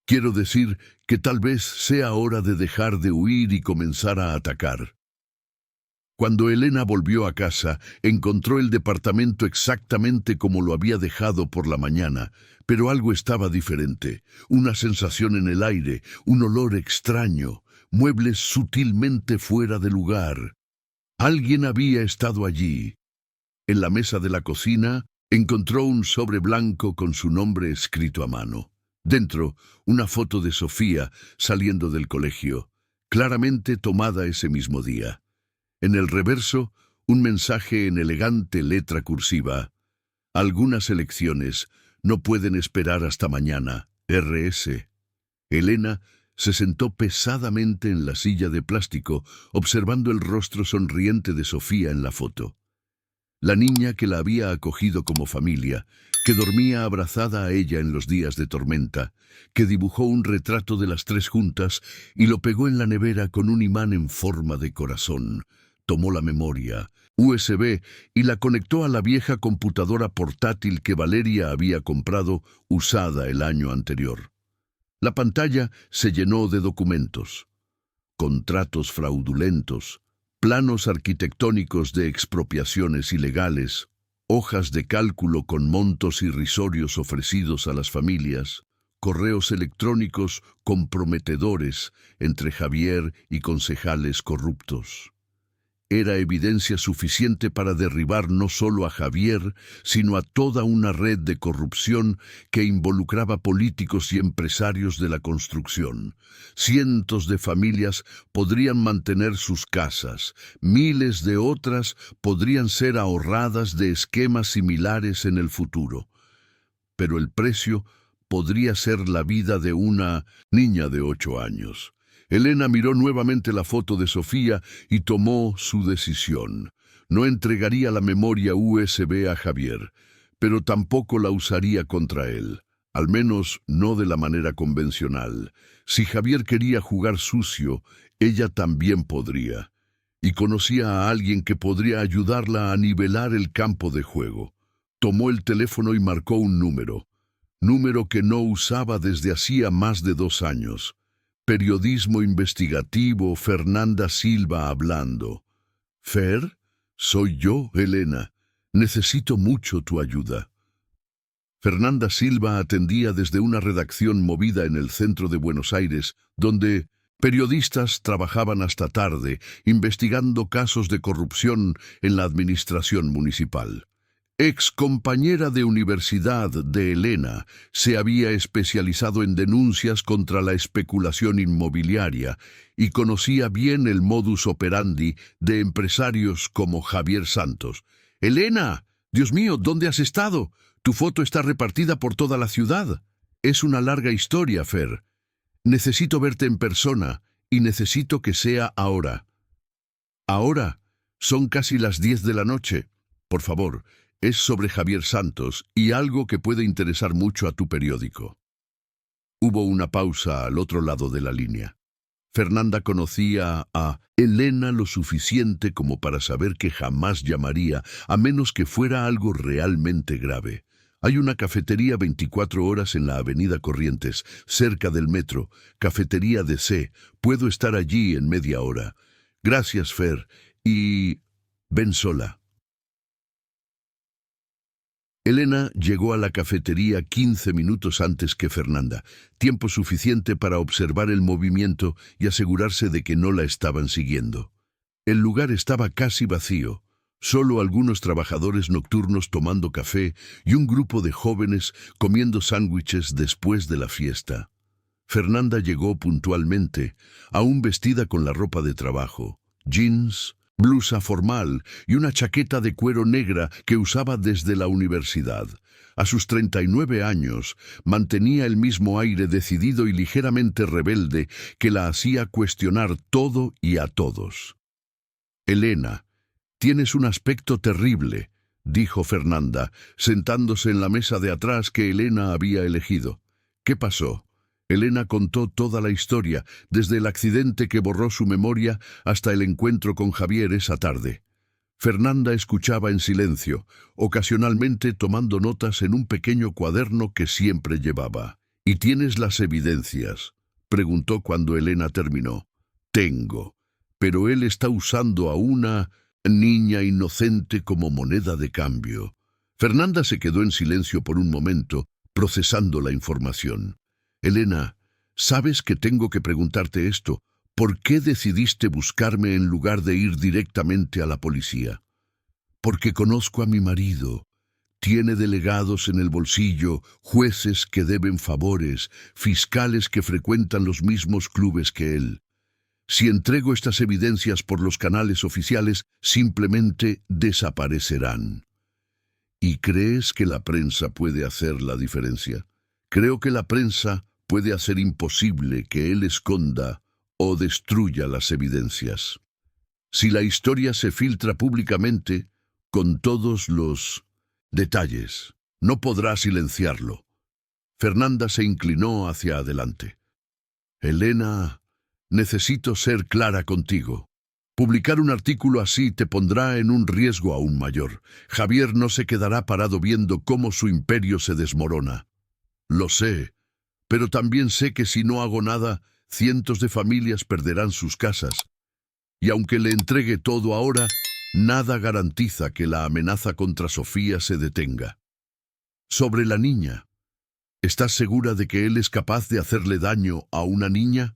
«Quiero decir que tal vez sea hora de dejar de huir y comenzar a atacar». Cuando Elena volvió a casa, encontró el departamento exactamente como lo había dejado por la mañana, pero algo estaba diferente, una sensación en el aire, un olor extraño, muebles sutilmente fuera de lugar. Alguien había estado allí. En la mesa de la cocina, encontró un sobre blanco con su nombre escrito a mano. Dentro, una foto de Sofía saliendo del colegio, claramente tomada ese mismo día. En el reverso, un mensaje en elegante letra cursiva. «Algunas elecciones no pueden esperar hasta mañana. R.S.». Elena se sentó pesadamente en la silla de plástico, observando el rostro sonriente de Sofía en la foto. La niña que la había acogido como familia, que dormía abrazada a ella en los días de tormenta, que dibujó un retrato de las 3 juntas y lo pegó en la nevera con un imán en forma de corazón, Tomó la memoria USB y la conectó a la vieja computadora portátil que Valeria había comprado usada el año anterior. La pantalla se llenó de documentos, contratos fraudulentos, planos arquitectónicos de expropiaciones ilegales, hojas de cálculo con montos irrisorios ofrecidos a las familias, correos electrónicos comprometedores entre Javier y concejales corruptos. Era evidencia suficiente para derribar no solo a Javier, sino a toda una red de corrupción que involucraba políticos y empresarios de la construcción. Cientos de familias podrían mantener sus casas, miles de otras podrían ser ahorradas de esquemas similares en el futuro. Pero el precio podría ser la vida de una niña de 8 años. Elena miró nuevamente la foto de Sofía y tomó su decisión. No entregaría la memoria USB a Javier, pero tampoco la usaría contra él, al menos no de la manera convencional. Si Javier quería jugar sucio, ella también podría, y conocía a alguien que podría ayudarla a nivelar el campo de juego. Tomó el teléfono y marcó un número que no usaba desde hacía más de 2 años. Periodismo investigativo, Fernanda Silva hablando. «Fer, soy yo, Elena. Necesito mucho tu ayuda». Fernanda Silva atendía desde una redacción movida en el centro de Buenos Aires, donde periodistas trabajaban hasta tarde, investigando casos de corrupción en la administración municipal. Ex compañera de universidad de Elena, se había especializado en denuncias contra la especulación inmobiliaria y conocía bien el modus operandi de empresarios como Javier Santos. «Elena, Dios mío, ¿dónde has estado? Tu foto está repartida por toda la ciudad». «Es una larga historia, Fer. Necesito verte en persona y necesito que sea ahora». «¿Ahora? Son casi las 10 de la noche. Por favor». Es sobre Javier Santos y algo que puede interesar mucho a tu periódico. Hubo una pausa al otro lado de la línea. Fernanda conocía a Elena lo suficiente como para saber que jamás llamaría, a menos que fuera algo realmente grave. Hay una cafetería 24 horas en la avenida Corrientes, cerca del metro, Cafetería DC. Puedo estar allí en media hora. Gracias, Fer, y ven sola. Elena llegó a la cafetería 15 minutos antes que Fernanda, tiempo suficiente para observar el movimiento y asegurarse de que no la estaban siguiendo. El lugar estaba casi vacío, solo algunos trabajadores nocturnos tomando café y un grupo de jóvenes comiendo sándwiches después de la fiesta. Fernanda llegó puntualmente, aún vestida con la ropa de trabajo, jeans, blusa formal y una chaqueta de cuero negra que usaba desde la universidad. A sus 39 años, mantenía el mismo aire decidido y ligeramente rebelde que la hacía cuestionar todo y a todos. «Elena, tienes un aspecto terrible», dijo Fernanda, sentándose en la mesa de atrás que Elena había elegido. «¿Qué pasó?» Elena contó toda la historia, desde el accidente que borró su memoria hasta el encuentro con Javier esa tarde. Fernanda escuchaba en silencio, ocasionalmente tomando notas en un pequeño cuaderno que siempre llevaba. «¿Y tienes las evidencias?», preguntó cuando Elena terminó. «Tengo, pero él está usando a una niña inocente como moneda de cambio». Fernanda se quedó en silencio por un momento, procesando la información. «Elena, sabes que tengo que preguntarte esto. ¿Por qué decidiste buscarme en lugar de ir directamente a la policía?» «Porque conozco a mi marido. Tiene delegados en el bolsillo, jueces que deben favores, fiscales que frecuentan los mismos clubes que él. Si entrego estas evidencias por los canales oficiales, simplemente desaparecerán». ¿Y crees que la prensa puede hacer la diferencia? Creo que la prensa puede hacer imposible que él esconda o destruya las evidencias. Si la historia se filtra públicamente, con todos los detalles, no podrá silenciarlo. Fernanda se inclinó hacia adelante. «Elena, necesito ser clara contigo. Publicar un artículo así te pondrá en un riesgo aún mayor. Javier no se quedará parado viendo cómo su imperio se desmorona. Lo sé, pero también sé que si no hago nada, cientos de familias perderán sus casas. Y aunque le entregue todo ahora, nada garantiza que la amenaza contra Sofía se detenga. Sobre la niña, ¿estás segura de que él es capaz de hacerle daño a una niña?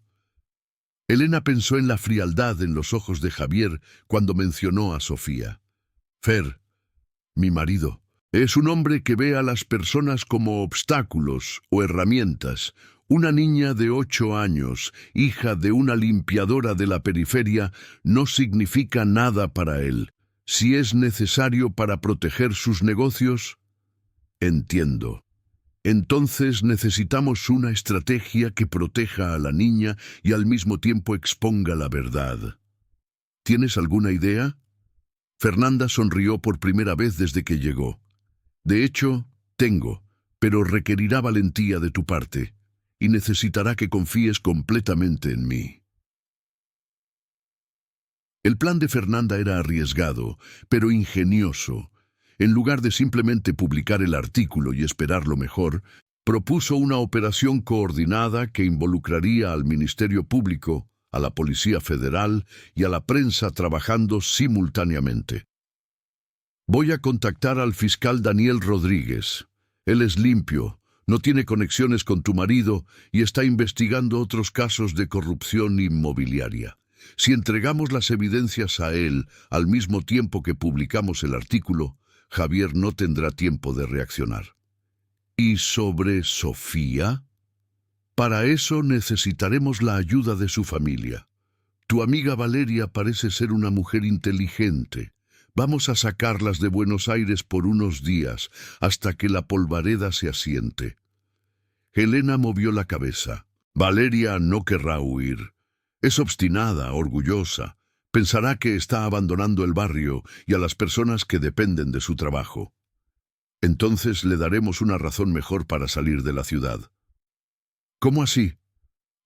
Elena pensó en la frialdad en los ojos de Javier cuando mencionó a Sofía. Fer, mi marido, es un hombre que ve a las personas como obstáculos o herramientas. Una niña de 8 años, hija de una limpiadora de la periferia, no significa nada para él. Si es necesario para proteger sus negocios, entiendo. Entonces necesitamos una estrategia que proteja a la niña y al mismo tiempo exponga la verdad. ¿Tienes alguna idea? Fernanda sonrió por primera vez desde que llegó. De hecho, tengo, pero requerirá valentía de tu parte, y necesitará que confíes completamente en mí. El plan de Fernanda era arriesgado, pero ingenioso. En lugar de simplemente publicar el artículo y esperar lo mejor, propuso una operación coordinada que involucraría al Ministerio Público, a la Policía Federal y a la prensa trabajando simultáneamente. Voy a contactar al fiscal Daniel Rodríguez. Él es limpio, no tiene conexiones con tu marido y está investigando otros casos de corrupción inmobiliaria. Si entregamos las evidencias a él al mismo tiempo que publicamos el artículo, Javier no tendrá tiempo de reaccionar. ¿Y sobre Sofía? Para eso necesitaremos la ayuda de su familia. Tu amiga Valeria parece ser una mujer inteligente. Vamos a sacarlas de Buenos Aires por unos días, hasta que la polvareda se asiente. Helena movió la cabeza. Valeria no querrá huir. Es obstinada, orgullosa. Pensará que está abandonando el barrio y a las personas que dependen de su trabajo. Entonces le daremos una razón mejor para salir de la ciudad. ¿Cómo así?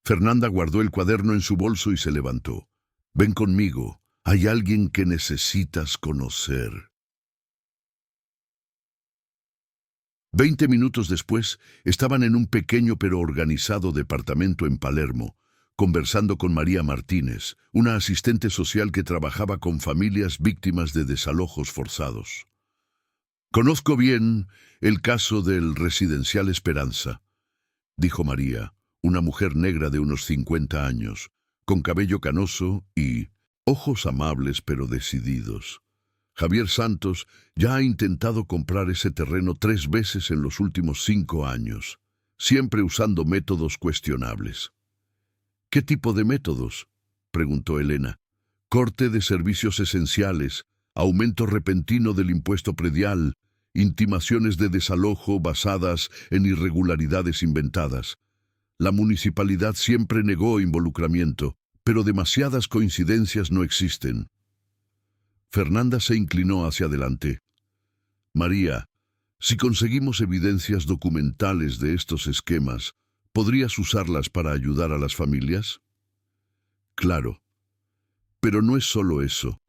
Fernanda guardó el cuaderno en su bolso y se levantó. Ven conmigo. Hay alguien que necesitas conocer. 20 minutos después, estaban en un pequeño pero organizado departamento en Palermo, conversando con María Martínez, una asistente social que trabajaba con familias víctimas de desalojos forzados. Conozco bien el caso del Residencial Esperanza, dijo María, una mujer negra de unos 50 años, con cabello canoso y ojos amables pero decididos. Javier Santos ya ha intentado comprar ese terreno 3 veces en los últimos 5 años, siempre usando métodos cuestionables. ¿Qué tipo de métodos?, preguntó Elena. Corte de servicios esenciales, aumento repentino del impuesto predial, intimaciones de desalojo basadas en irregularidades inventadas. La municipalidad siempre negó involucramiento, pero demasiadas coincidencias no existen. Fernanda se inclinó hacia adelante. María, si conseguimos evidencias documentales de estos esquemas, ¿podrías usarlas para ayudar a las familias? Claro. Pero no es solo eso.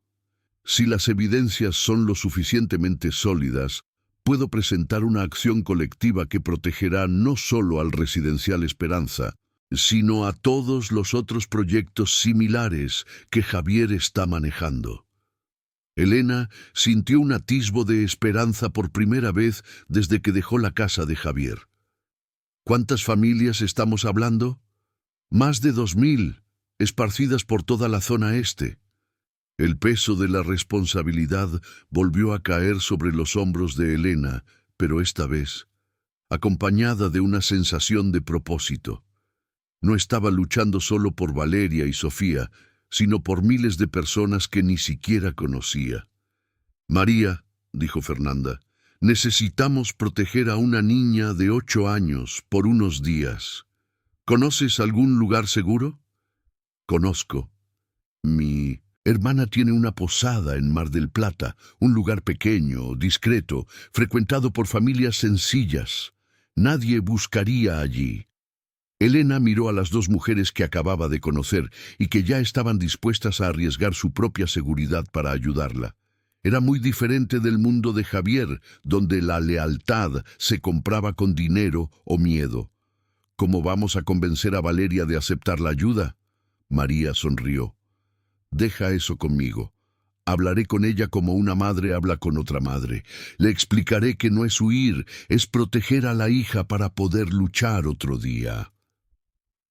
Si las evidencias son lo suficientemente sólidas, puedo presentar una acción colectiva que protegerá no solo al Residencial Esperanza, sino a todos los otros proyectos similares que Javier está manejando. Elena sintió un atisbo de esperanza por primera vez desde que dejó la casa de Javier. ¿Cuántas familias estamos hablando? Más de 2000, esparcidas por toda la zona este. El peso de la responsabilidad volvió a caer sobre los hombros de Elena, pero esta vez, acompañada de una sensación de propósito. No estaba luchando solo por Valeria y Sofía, sino por miles de personas que ni siquiera conocía. María, dijo Fernanda, necesitamos proteger a una niña de 8 años por unos días. ¿Conoces algún lugar seguro? Conozco. Mi hermana tiene una posada en Mar del Plata, un lugar pequeño, discreto, frecuentado por familias sencillas. Nadie buscaría allí. Elena miró a las dos mujeres que acababa de conocer y que ya estaban dispuestas a arriesgar su propia seguridad para ayudarla. Era muy diferente del mundo de Javier, donde la lealtad se compraba con dinero o miedo. ¿Cómo vamos a convencer a Valeria de aceptar la ayuda? María sonrió. Deja eso conmigo. Hablaré con ella como una madre habla con otra madre. Le explicaré que no es huir, es proteger a la hija para poder luchar otro día.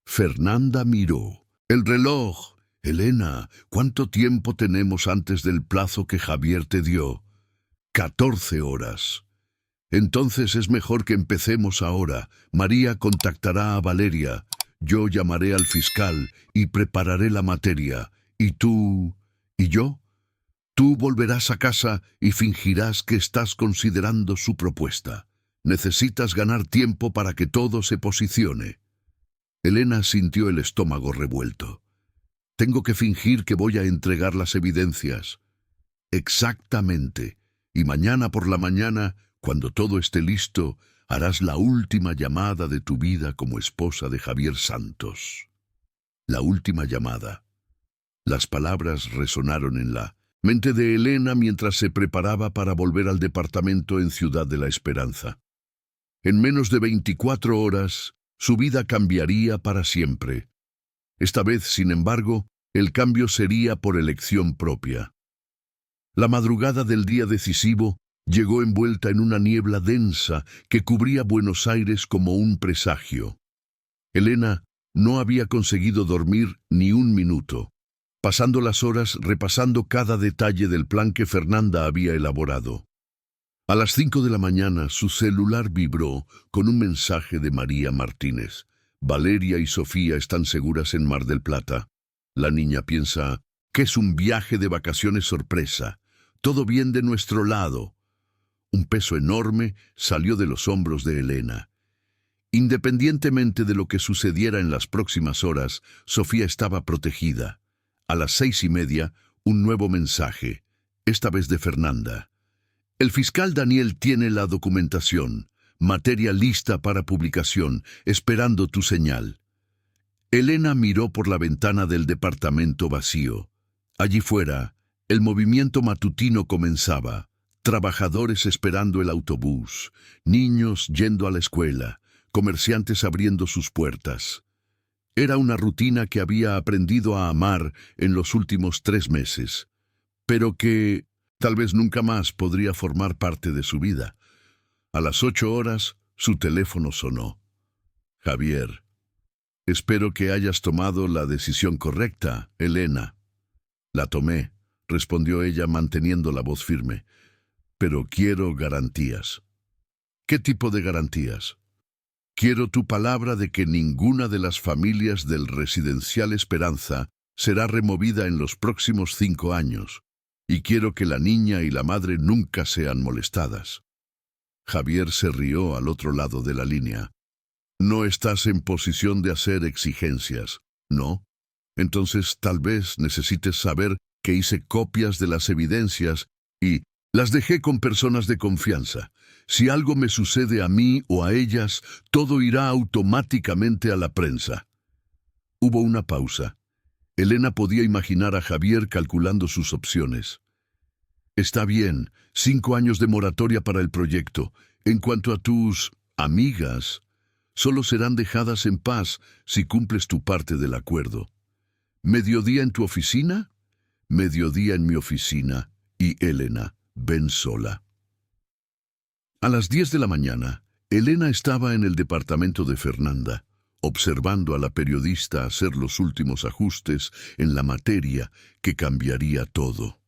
Fernanda miró. El reloj. Elena, ¿cuánto tiempo tenemos antes del plazo que Javier te dio? 14 horas. Entonces es mejor que empecemos ahora. María contactará a Valeria. Yo llamaré al fiscal y prepararé la materia. ¿Y tú? ¿Y yo? Tú volverás a casa y fingirás que estás considerando su propuesta. Necesitas ganar tiempo para que todo se posicione. Elena sintió el estómago revuelto. Tengo que fingir que voy a entregar las evidencias. Exactamente. Y mañana por la mañana, cuando todo esté listo, harás la última llamada de tu vida como esposa de Javier Santos. La última llamada. Las palabras resonaron en la mente de Elena mientras se preparaba para volver al departamento en Ciudad de la Esperanza. En menos de 24 horas, su vida cambiaría para siempre. Esta vez, sin embargo, el cambio sería por elección propia. La madrugada del día decisivo llegó envuelta en una niebla densa que cubría Buenos Aires como un presagio. Elena no había conseguido dormir ni un minuto, pasando las horas repasando cada detalle del plan que Fernanda había elaborado. A las 5 de la mañana su celular vibró con un mensaje de María Martínez. Valeria y Sofía están seguras en Mar del Plata. La niña piensa que es un viaje de vacaciones sorpresa. Todo bien de nuestro lado. Un peso enorme salió de los hombros de Elena. Independientemente de lo que sucediera en las próximas horas, Sofía estaba protegida. A las 6:30, un nuevo mensaje, esta vez de Fernanda. El fiscal Daniel tiene la documentación, materia lista para publicación, esperando tu señal. Elena miró por la ventana del departamento vacío. Allí fuera, el movimiento matutino comenzaba. Trabajadores esperando el autobús, niños yendo a la escuela, comerciantes abriendo sus puertas. Era una rutina que había aprendido a amar en los últimos 3 meses, pero que tal vez nunca más podría formar parte de su vida. A las 8 horas, su teléfono sonó. Javier. Espero que hayas tomado la decisión correcta, Elena. La tomé, respondió ella manteniendo la voz firme. Pero quiero garantías. ¿Qué tipo de garantías? Quiero tu palabra de que ninguna de las familias del Residencial Esperanza será removida en los próximos 5 años. Y quiero que la niña y la madre nunca sean molestadas. Javier se rió al otro lado de la línea. No estás en posición de hacer exigencias, ¿no? Entonces tal vez necesites saber que hice copias de las evidencias y las dejé con personas de confianza. Si algo me sucede a mí o a ellas, todo irá automáticamente a la prensa. Hubo una pausa. Elena podía imaginar a Javier calculando sus opciones. Está bien, 5 años de moratoria para el proyecto. En cuanto a tus amigas, solo serán dejadas en paz si cumples tu parte del acuerdo. ¿Mediodía en tu oficina? Mediodía en mi oficina. Y Elena, ven sola. A las 10 de la mañana, Elena estaba en el departamento de Fernanda, observando a la periodista hacer los últimos ajustes en la materia que cambiaría todo.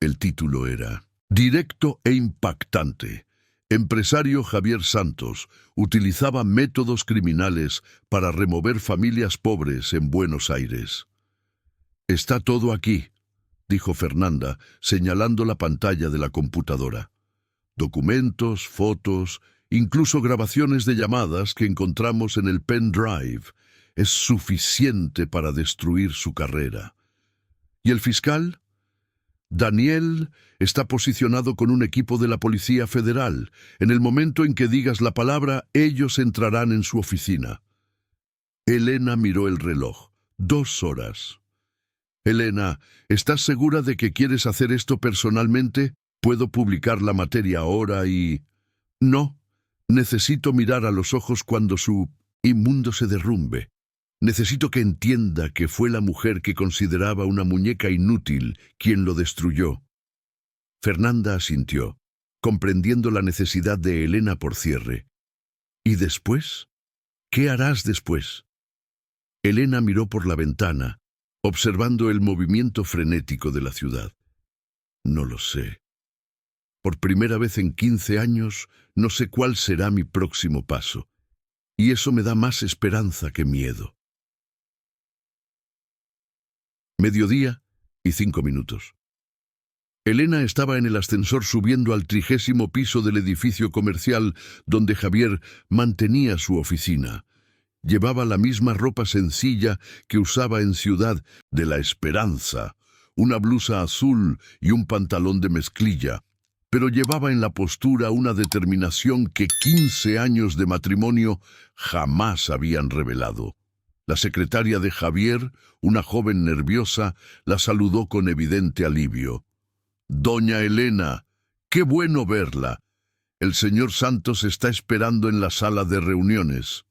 El título era Directo e impactante. Empresario Javier Santos utilizaba métodos criminales para remover familias pobres en Buenos Aires. Está todo aquí, dijo Fernanda, señalando la pantalla de la computadora. Documentos, fotos, incluso grabaciones de llamadas que encontramos en el pendrive. Es suficiente para destruir su carrera. ¿Y el fiscal? Daniel está posicionado con un equipo de la Policía Federal. En el momento en que digas la palabra, ellos entrarán en su oficina. Elena miró el reloj. 2 horas. Elena, ¿estás segura de que quieres hacer esto personalmente? Puedo publicar la materia ahora y... No, necesito mirar a los ojos cuando su mundo se derrumbe. Necesito que entienda que fue la mujer que consideraba una muñeca inútil quien lo destruyó. Fernanda asintió, comprendiendo la necesidad de Elena por cierre. ¿Y después? ¿Qué harás después? Elena miró por la ventana, observando el movimiento frenético de la ciudad. No lo sé. Por primera vez en 15 años, no sé cuál será mi próximo paso. Y eso me da más esperanza que miedo. 12:05. Elena estaba en el ascensor subiendo al 30º piso del edificio comercial donde Javier mantenía su oficina. Llevaba la misma ropa sencilla que usaba en Ciudad de la Esperanza, una blusa azul y un pantalón de mezclilla, pero llevaba en la postura una determinación que 15 años de matrimonio jamás habían revelado. La secretaria de Javier, una joven nerviosa, la saludó con evidente alivio. «Doña Elena, qué bueno verla. El señor Santos está esperando en la sala de reuniones».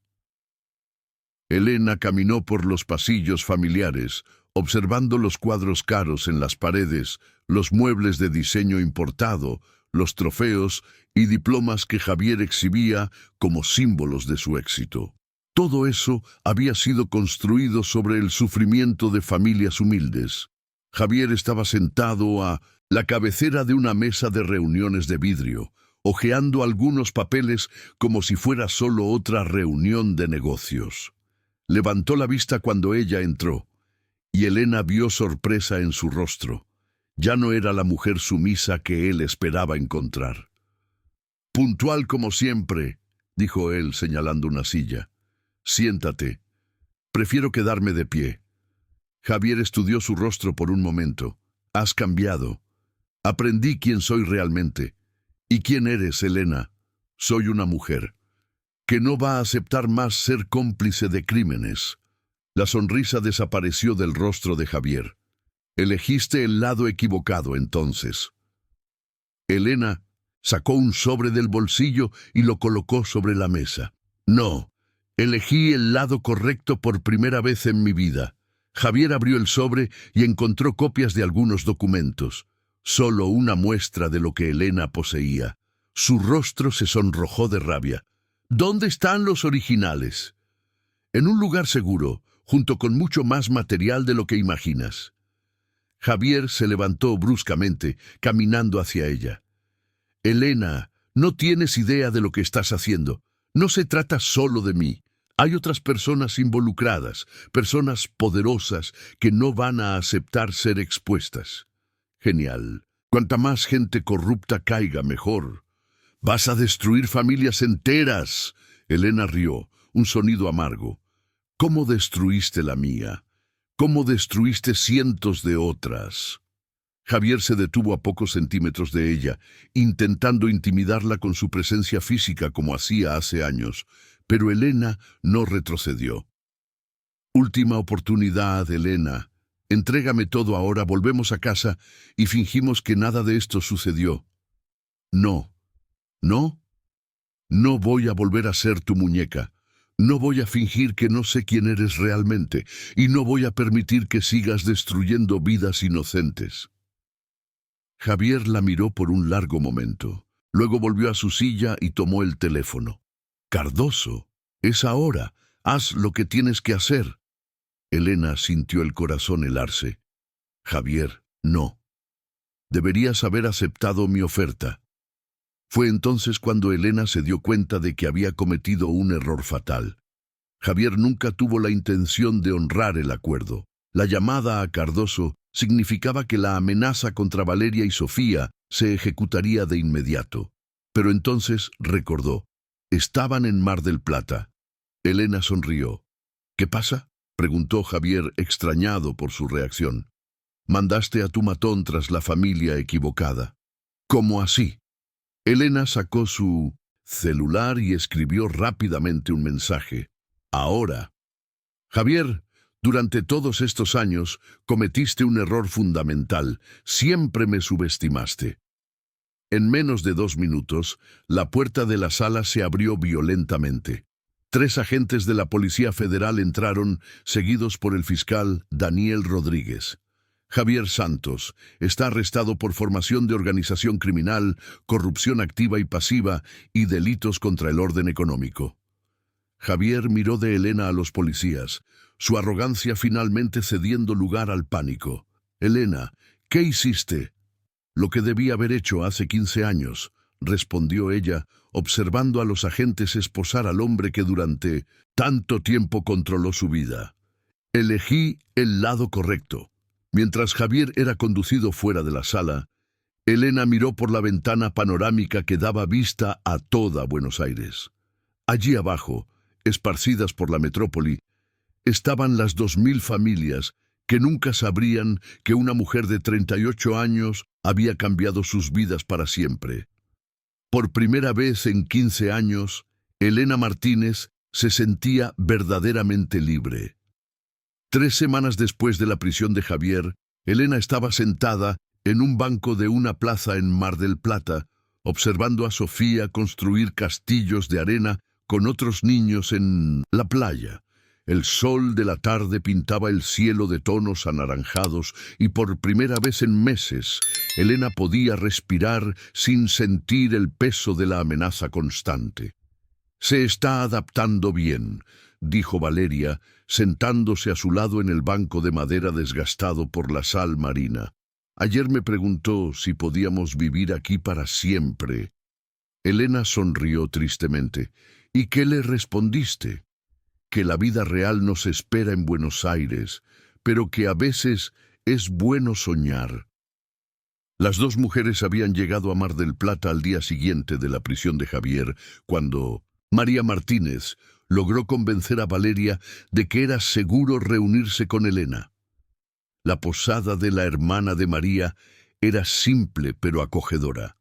Elena caminó por los pasillos familiares, observando los cuadros caros en las paredes, los muebles de diseño importado, los trofeos y diplomas que Javier exhibía como símbolos de su éxito. Todo eso había sido construido sobre el sufrimiento de familias humildes. Javier estaba sentado a la cabecera de una mesa de reuniones de vidrio, hojeando algunos papeles como si fuera solo otra reunión de negocios. Levantó la vista cuando ella entró, y Elena vio sorpresa en su rostro. Ya no era la mujer sumisa que él esperaba encontrar. «Puntual como siempre», dijo él señalando una silla. «Siéntate. Prefiero quedarme de pie». Javier estudió su rostro por un momento. «Has cambiado. Aprendí quién soy realmente. ¿Y quién eres, Elena? Soy una mujer que no va a aceptar más ser cómplice de crímenes». La sonrisa desapareció del rostro de Javier. «Elegiste el lado equivocado entonces». Elena sacó un sobre del bolsillo y lo colocó sobre la mesa. «No, elegí el lado correcto por primera vez en mi vida». Javier abrió el sobre y encontró copias de algunos documentos. Solo una muestra de lo que Elena poseía. Su rostro se sonrojó de rabia. «¿Dónde están los originales?» «En un lugar seguro, junto con mucho más material de lo que imaginas». Javier se levantó bruscamente, caminando hacia ella. «Elena, no tienes idea de lo que estás haciendo. No se trata solo de mí. Hay otras personas involucradas, personas poderosas que no van a aceptar ser expuestas». «Genial. Cuanta más gente corrupta caiga, mejor. Vas a destruir familias enteras». Elena rió, un sonido amargo. «¿Cómo destruiste la mía? ¿Cómo destruiste cientos de otras?» Javier se detuvo a pocos centímetros de ella, intentando intimidarla con su presencia física como hacía hace años, pero Elena no retrocedió. «Última oportunidad, Elena. Entrégame todo ahora, volvemos a casa y fingimos que nada de esto sucedió». «No, no, no voy a volver a ser tu muñeca. No voy a fingir que no sé quién eres realmente, y no voy a permitir que sigas destruyendo vidas inocentes». Javier la miró por un largo momento. Luego volvió a su silla y tomó el teléfono. «Cardoso, es ahora. Haz lo que tienes que hacer». Elena sintió el corazón helarse. «Javier, no. Deberías haber aceptado mi oferta». Fue entonces cuando Elena se dio cuenta de que había cometido un error fatal. Javier nunca tuvo la intención de honrar el acuerdo. La llamada a Cardoso significaba que la amenaza contra Valeria y Sofía se ejecutaría de inmediato. Pero entonces recordó. Estaban en Mar del Plata. Elena sonrió. «¿Qué pasa?», preguntó Javier, extrañado por su reacción. «Mandaste a tu matón tras la familia equivocada». «¿Cómo así?». Elena sacó su celular y escribió rápidamente un mensaje. «Ahora». Javier, durante todos estos años cometiste un error fundamental. Siempre me subestimaste. En menos de 2 minutos, la puerta de la sala se abrió violentamente. 3 agentes de la Policía Federal entraron, seguidos por el fiscal Daniel Rodríguez. Javier Santos está arrestado por formación de organización criminal, corrupción activa y pasiva y delitos contra el orden económico. Javier miró de Elena a los policías, su arrogancia finalmente cediendo lugar al pánico. «Elena, ¿qué hiciste?» «Lo que debí haber hecho hace 15 años», respondió ella, observando a los agentes esposar al hombre que durante tanto tiempo controló su vida. «Elegí el lado correcto». Mientras Javier era conducido fuera de la sala, Elena miró por la ventana panorámica que daba vista a toda Buenos Aires. Allí abajo, esparcidas por la metrópoli, estaban las 2000 familias que nunca sabrían que una mujer de 38 años había cambiado sus vidas para siempre. Por primera vez en 15 años, Elena Martínez se sentía verdaderamente libre. 3 semanas después de la prisión de Javier, Elena estaba sentada en un banco de una plaza en Mar del Plata, observando a Sofía construir castillos de arena con otros niños en la playa. El sol de la tarde pintaba el cielo de tonos anaranjados y por primera vez en meses, Elena podía respirar sin sentir el peso de la amenaza constante. «Se está adaptando bien», dijo Valeria, sentándose a su lado en el banco de madera desgastado por la sal marina. «Ayer me preguntó si podíamos vivir aquí para siempre». Elena sonrió tristemente. «¿Y qué le respondiste?» «Que la vida real nos espera en Buenos Aires, pero que a veces es bueno soñar». Las 2 mujeres habían llegado a Mar del Plata al día siguiente de la prisión de Javier, cuando María Martínez logró convencer a Valeria de que era seguro reunirse con Elena. La posada de la hermana de María era simple pero acogedora,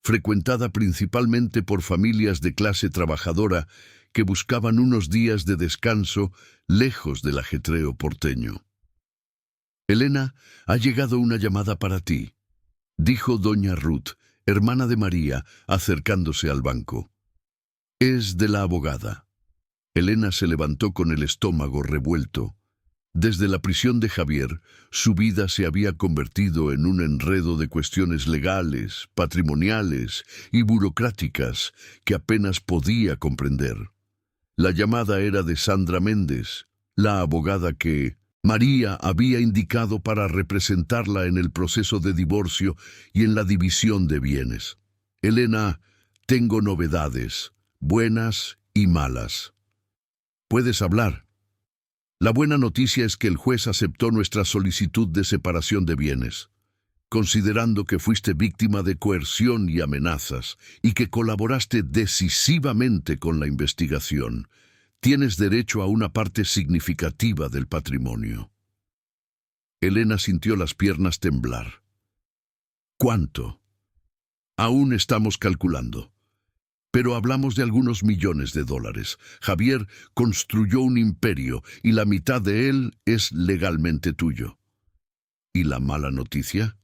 frecuentada principalmente por familias de clase trabajadora que buscaban unos días de descanso lejos del ajetreo porteño. «Elena, ha llegado una llamada para ti», dijo doña Ruth, hermana de María, acercándose al banco. «Es de la abogada». Elena se levantó con el estómago revuelto. Desde la prisión de Javier, su vida se había convertido en un enredo de cuestiones legales, patrimoniales y burocráticas que apenas podía comprender. La llamada era de Sandra Méndez, la abogada que María había indicado para representarla en el proceso de divorcio y en la división de bienes. «Elena, tengo novedades, buenas y malas». «Puedes hablar». «La buena noticia es que el juez aceptó nuestra solicitud de separación de bienes, considerando que fuiste víctima de coerción y amenazas y que colaboraste decisivamente con la investigación. Tienes derecho a una parte significativa del patrimonio». Elena sintió las piernas temblar. «¿Cuánto?» «Aún estamos calculando. Pero hablamos de algunos millones de dólares. Javier construyó un imperio y la mitad de él es legalmente tuyo». ¿Y la mala noticia?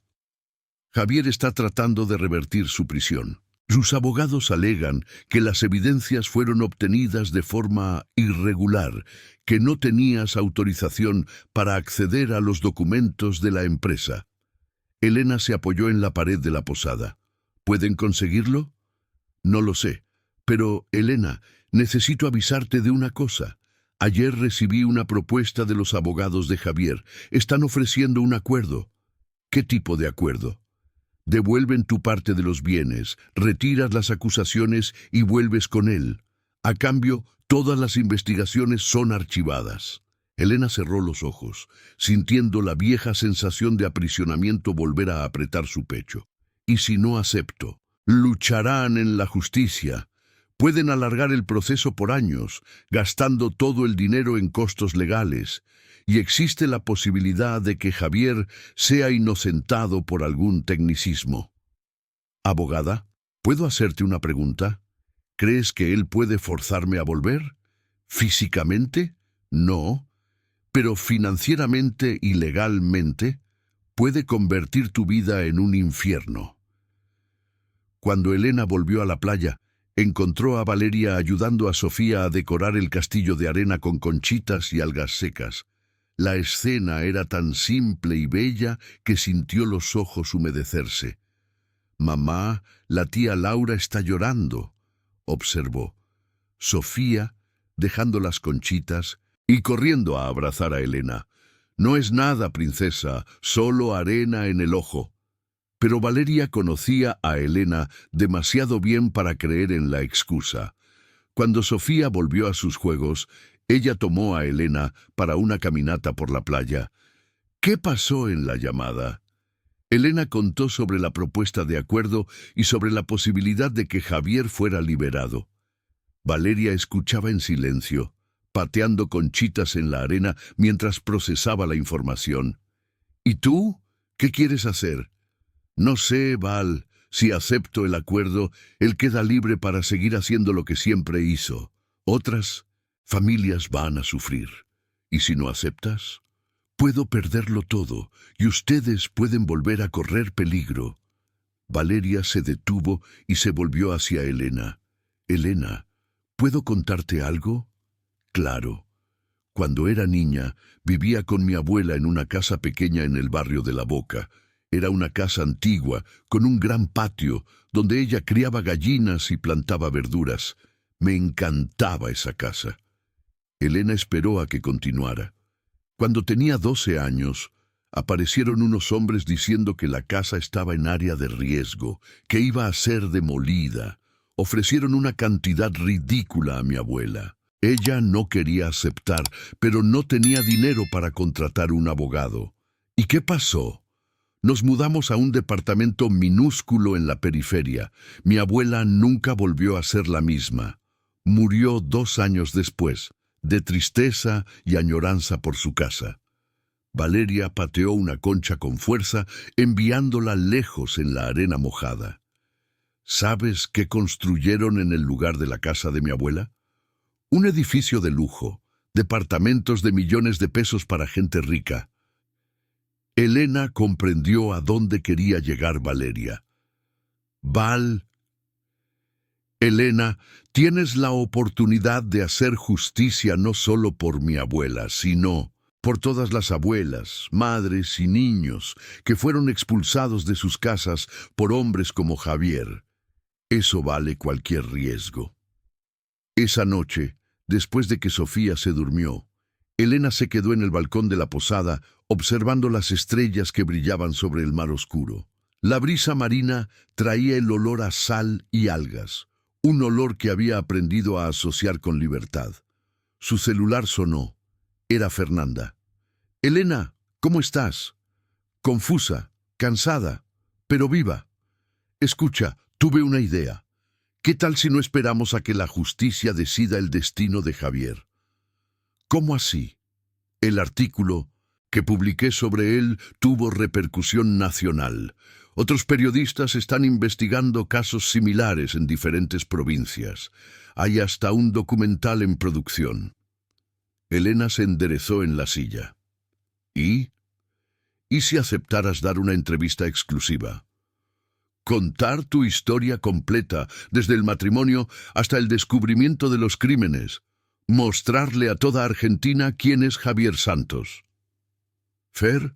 Javier está tratando de revertir su prisión. Sus abogados alegan que las evidencias fueron obtenidas de forma irregular, que no tenías autorización para acceder a los documentos de la empresa. Elena se apoyó en la pared de la posada. ¿Pueden conseguirlo? No lo sé, pero, Elena, necesito avisarte de una cosa. Ayer recibí una propuesta de los abogados de Javier. Están ofreciendo un acuerdo. ¿Qué tipo de acuerdo? Devuelven tu parte de los bienes, retiras las acusaciones y vuelves con él. A cambio, todas las investigaciones son archivadas. Elena cerró los ojos, sintiendo la vieja sensación de aprisionamiento volver a apretar su pecho. ¿Y si no acepto? Lucharán en la justicia. Pueden alargar el proceso por años, gastando todo el dinero en costos legales, y existe la posibilidad de que Javier sea inocentado por algún tecnicismo. Abogada, ¿puedo hacerte una pregunta? ¿Crees que él puede forzarme a volver? ¿Físicamente? No, pero financieramente y legalmente puede convertir tu vida en un infierno. Cuando Elena volvió a la playa, encontró a Valeria ayudando a Sofía a decorar el castillo de arena con conchitas y algas secas. La escena era tan simple y bella que sintió los ojos humedecerse. «Mamá, la tía Laura está llorando», observó. Sofía, dejando las conchitas y corriendo a abrazar a Elena. «No es nada, princesa, solo arena en el ojo». Pero Valeria conocía a Elena demasiado bien para creer en la excusa. Cuando Sofía volvió a sus juegos, ella tomó a Elena para una caminata por la playa. ¿Qué pasó en la llamada? Elena contó sobre la propuesta de acuerdo y sobre la posibilidad de que Javier fuera liberado. Valeria escuchaba en silencio, pateando conchitas en la arena mientras procesaba la información. ¿Y tú? ¿Qué quieres hacer? No sé, Val, si acepto el acuerdo, él queda libre para seguir haciendo lo que siempre hizo. Otras familias van a sufrir. ¿Y si no aceptas? Puedo perderlo todo, y ustedes pueden volver a correr peligro. Valeria se detuvo y se volvió hacia Elena. Elena, ¿puedo contarte algo? Claro. Cuando era niña, vivía con mi abuela en una casa pequeña en el barrio de La Boca. Era una casa antigua, con un gran patio, donde ella criaba gallinas y plantaba verduras. Me encantaba esa casa. Elena esperó a que continuara. Cuando tenía 12 años, aparecieron unos hombres diciendo que la casa estaba en área de riesgo, que iba a ser demolida. Ofrecieron una cantidad ridícula a mi abuela. Ella no quería aceptar, pero no tenía dinero para contratar un abogado. ¿Y qué pasó? Nos mudamos a un departamento minúsculo en la periferia. Mi abuela nunca volvió a ser la misma. Murió 2 años después, de tristeza y añoranza por su casa. Valeria pateó una concha con fuerza, enviándola lejos en la arena mojada. ¿Sabes qué construyeron en el lugar de la casa de mi abuela? Un edificio de lujo, departamentos de millones de pesos para gente rica. Elena comprendió a dónde quería llegar Valeria. Val, Elena, tienes la oportunidad de hacer justicia no solo por mi abuela, sino por todas las abuelas, madres y niños que fueron expulsados de sus casas por hombres como Javier. Eso vale cualquier riesgo. Esa noche, después de que Sofía se durmió, Elena se quedó en el balcón de la posada observando las estrellas que brillaban sobre el mar oscuro. La brisa marina traía el olor a sal y algas, un olor que había aprendido a asociar con libertad. Su celular sonó. Era Fernanda. «Elena, ¿cómo estás?» «Confusa, cansada, pero viva. Escucha, tuve una idea. ¿Qué tal si no esperamos a que la justicia decida el destino de Javier?» «¿Cómo así?» «El artículo que publiqué sobre él tuvo repercusión nacional. Otros periodistas están investigando casos similares en diferentes provincias. Hay hasta un documental en producción». Elena se enderezó en la silla. ¿Y? ¿Y si aceptaras dar una entrevista exclusiva? Contar tu historia completa, desde el matrimonio hasta el descubrimiento de los crímenes. Mostrarle a toda Argentina quién es Javier Santos. Fer,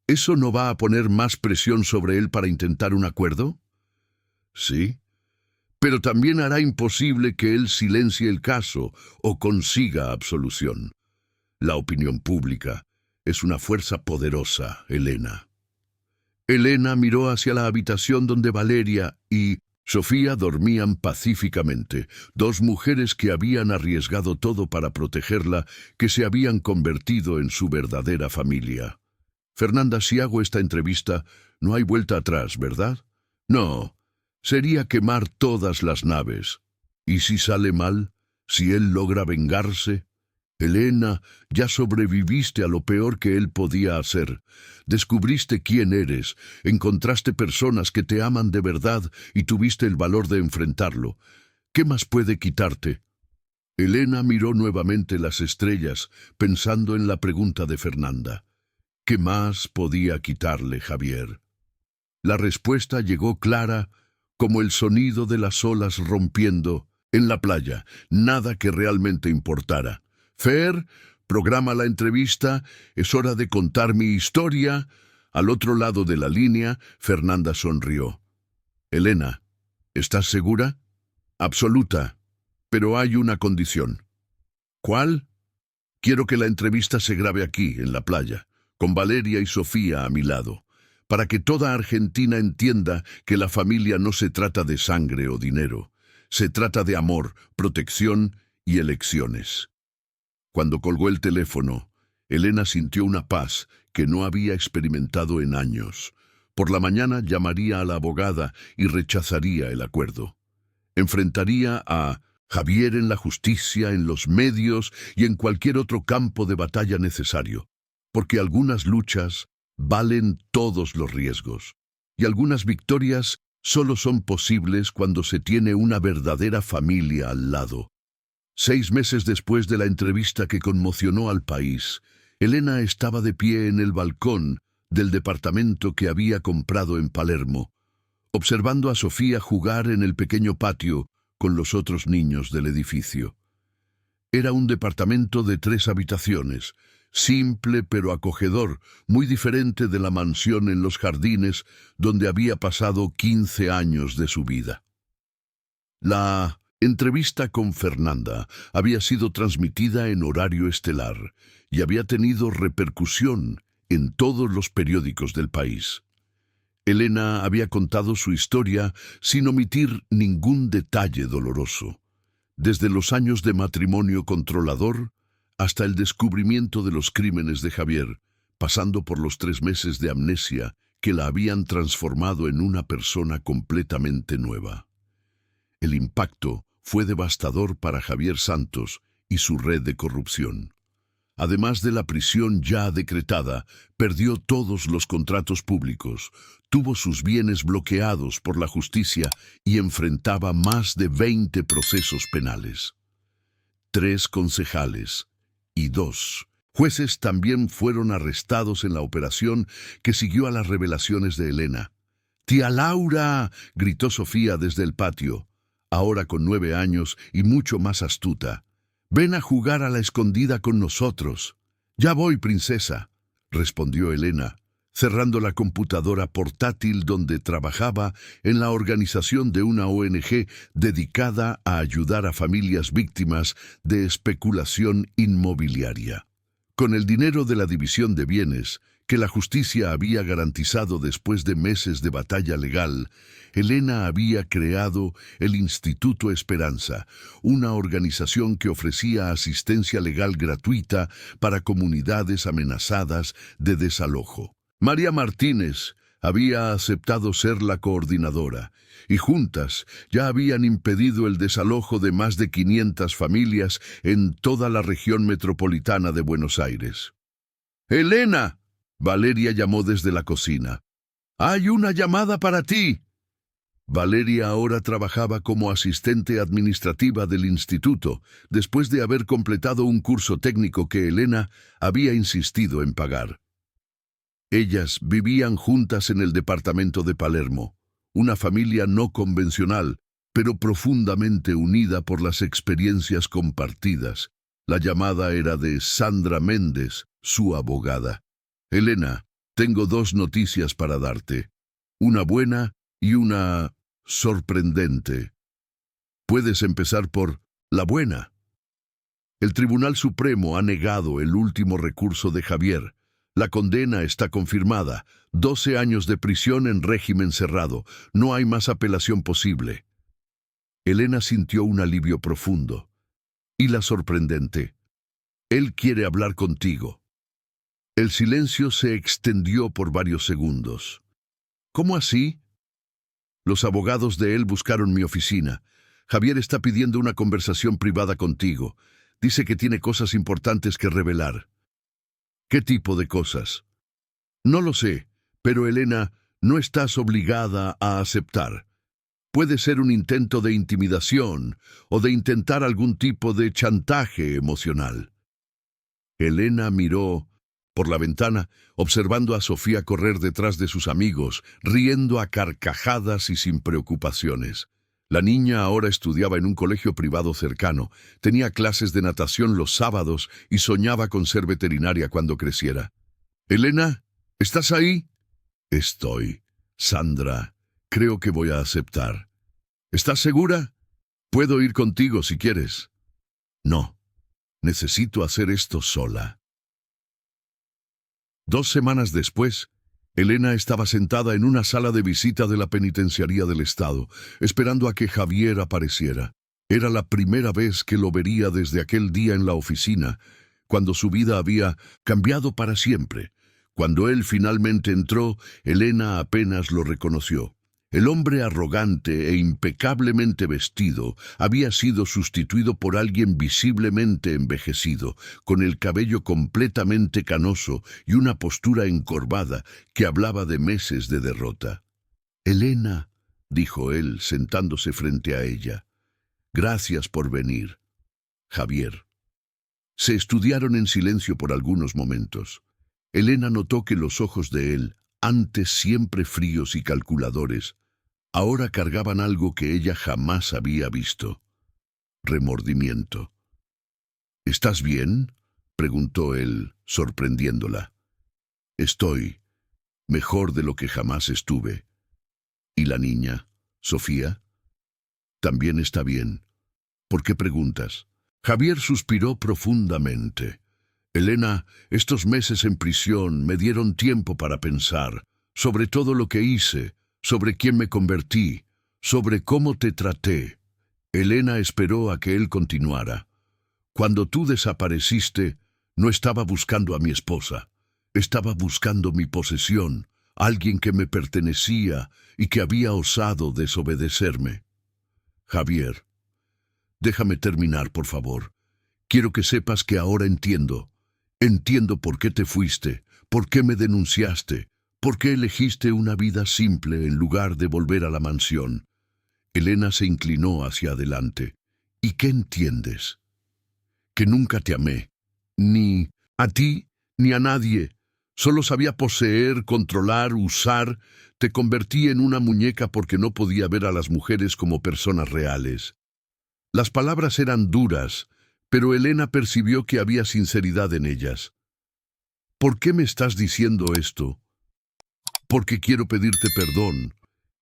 ¿eso no va a poner más presión sobre él para intentar un acuerdo? Sí, pero también hará imposible que él silencie el caso o consiga absolución. La opinión pública es una fuerza poderosa, Elena. Elena miró hacia la habitación donde Valeria y Sofía dormían pacíficamente, 2 mujeres que habían arriesgado todo para protegerla, que se habían convertido en su verdadera familia. «Fernanda, si hago esta entrevista, no hay vuelta atrás, ¿verdad?» «No, sería quemar todas las naves. ¿Y si sale mal? ¿Si él logra vengarse?» «Elena, ya sobreviviste a lo peor que él podía hacer. Descubriste quién eres, encontraste personas que te aman de verdad y tuviste el valor de enfrentarlo. ¿Qué más puede quitarte?» Elena miró nuevamente las estrellas, pensando en la pregunta de Fernanda. ¿Qué más podía quitarle Javier? La respuesta llegó clara como el sonido de las olas rompiendo en la playa, nada que realmente importara. Fer, programa la entrevista, es hora de contar mi historia. Al otro lado de la línea, Fernanda sonrió. Elena, ¿estás segura? Absoluta, pero hay una condición. ¿Cuál? Quiero que la entrevista se grabe aquí, en la playa, con Valeria y Sofía a mi lado, para que toda Argentina entienda que la familia no se trata de sangre o dinero, se trata de amor, protección y elecciones. Cuando colgó el teléfono, Elena sintió una paz que no había experimentado en años. Por la mañana llamaría a la abogada y rechazaría el acuerdo. Enfrentaría a Javier en la justicia, en los medios y en cualquier otro campo de batalla necesario, porque algunas luchas valen todos los riesgos, y algunas victorias solo son posibles cuando se tiene una verdadera familia al lado. 6 meses después de la entrevista que conmocionó al país, Elena estaba de pie en el balcón del departamento que había comprado en Palermo, observando a Sofía jugar en el pequeño patio con los otros niños del edificio. Era un departamento de 3 habitaciones, simple pero acogedor, muy diferente de la mansión en los jardines donde había pasado 15 años de su vida. La entrevista con Fernanda había sido transmitida en horario estelar y había tenido repercusión en todos los periódicos del país. Elena había contado su historia sin omitir ningún detalle doloroso, desde los años de matrimonio controlador hasta el descubrimiento de los crímenes de Javier, pasando por los 3 meses de amnesia que la habían transformado en una persona completamente nueva. El impacto fue devastador para Javier Santos y su red de corrupción. Además de la prisión ya decretada, perdió todos los contratos públicos, tuvo sus bienes bloqueados por la justicia y enfrentaba más de 20 procesos penales. 3 concejales y 2 jueces también fueron arrestados en la operación que siguió a las revelaciones de Elena. «¡Tía Laura!», gritó Sofía desde el patio, ahora con 9 años y mucho más astuta. «Ven a jugar a la escondida con nosotros». «Ya voy, princesa», respondió Elena, cerrando la computadora portátil donde trabajaba en la organización de una ONG dedicada a ayudar a familias víctimas de especulación inmobiliaria. Con el dinero de la división de bienes, que la justicia había garantizado después de meses de batalla legal, Elena había creado el Instituto Esperanza, una organización que ofrecía asistencia legal gratuita para comunidades amenazadas de desalojo. María Martínez había aceptado ser la coordinadora, y juntas ya habían impedido el desalojo de más de 500 familias en toda la región metropolitana de Buenos Aires. «¡Elena!», Valeria llamó desde la cocina. «¡Hay una llamada para ti!». Valeria ahora trabajaba como asistente administrativa del instituto, después de haber completado un curso técnico que Elena había insistido en pagar. Ellas vivían juntas en el departamento de Palermo, una familia no convencional, pero profundamente unida por las experiencias compartidas. La llamada era de Sandra Méndez, su abogada. «Elena, tengo 2 noticias para darte, una buena y una sorprendente. Puedes empezar por la buena». El Tribunal Supremo ha negado el último recurso de Javier. La condena está confirmada, 12 años de prisión en régimen cerrado, no hay más apelación posible. Elena sintió un alivio profundo. Y la sorprendente: él quiere hablar contigo. El silencio se extendió por varios segundos. «¿Cómo así?». «Los abogados de él buscaron mi oficina. Javier está pidiendo una conversación privada contigo. Dice que tiene cosas importantes que revelar». «¿Qué tipo de cosas?». «No lo sé, pero Elena, no estás obligada a aceptar. Puede ser un intento de intimidación o de intentar algún tipo de chantaje emocional. Elena miró por la ventana, observando a Sofía correr detrás de sus amigos, riendo a carcajadas y sin preocupaciones. La niña ahora estudiaba en un colegio privado cercano, tenía clases de natación los sábados y soñaba con ser veterinaria cuando creciera. «Elena, ¿estás ahí?» «Estoy. Sandra, creo que voy a aceptar. ¿Estás segura? Puedo ir contigo si quieres». «No, necesito hacer esto sola». 2 semanas después, Elena estaba sentada en una sala de visita de la penitenciaría del Estado, esperando a que Javier apareciera. Era la primera vez que lo vería desde aquel día en la oficina, cuando su vida había cambiado para siempre. Cuando él finalmente entró, Elena apenas lo reconoció. El hombre arrogante e impecablemente vestido había sido sustituido por alguien visiblemente envejecido, con el cabello completamente canoso y una postura encorvada que hablaba de meses de derrota. «Elena», dijo él, sentándose frente a ella, «gracias por venir». «Javier». Se estudiaron en silencio por algunos momentos. Elena notó que los ojos de él, antes siempre fríos y calculadores, ahora cargaban algo que ella jamás había visto: remordimiento. «¿Estás bien?», preguntó él, sorprendiéndola. «Estoy mejor de lo que jamás estuve». «¿Y la niña, Sofía?» «También está bien. ¿Por qué preguntas?». Javier suspiró profundamente. «Elena, estos meses en prisión me dieron tiempo para pensar sobre todo lo que hice, sobre quién me convertí, sobre cómo te traté». Elena esperó a que él continuara. «Cuando tú desapareciste, no estaba buscando a mi esposa. Estaba buscando mi posesión, alguien que me pertenecía y que había osado desobedecerme». «Javier, déjame terminar, por favor. Quiero que sepas que ahora entiendo. Entiendo por qué te fuiste, por qué me denunciaste, por qué elegiste una vida simple en lugar de volver a la mansión». Elena se inclinó hacia adelante. «¿Y qué entiendes?». «Que nunca te amé. Ni a ti, ni a nadie. Solo sabía poseer, controlar, usar. Te convertí en una muñeca porque no podía ver a las mujeres como personas reales». Las palabras eran duras, pero Elena percibió que había sinceridad en ellas. «¿Por qué me estás diciendo esto?». «Porque quiero pedirte perdón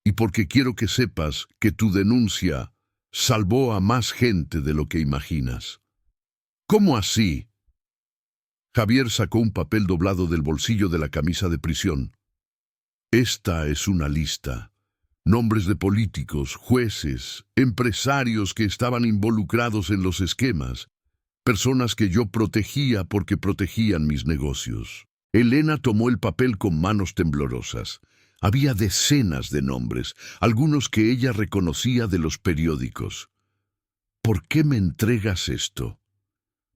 y porque quiero que sepas que tu denuncia salvó a más gente de lo que imaginas». «¿Cómo así?». Javier sacó un papel doblado del bolsillo de la camisa de prisión. «Esta es una lista. Nombres de políticos, jueces, empresarios que estaban involucrados en los esquemas, personas que yo protegía porque protegían mis negocios». Elena tomó el papel con manos temblorosas. Había decenas de nombres, algunos que ella reconocía de los periódicos. «¿Por qué me entregas esto?».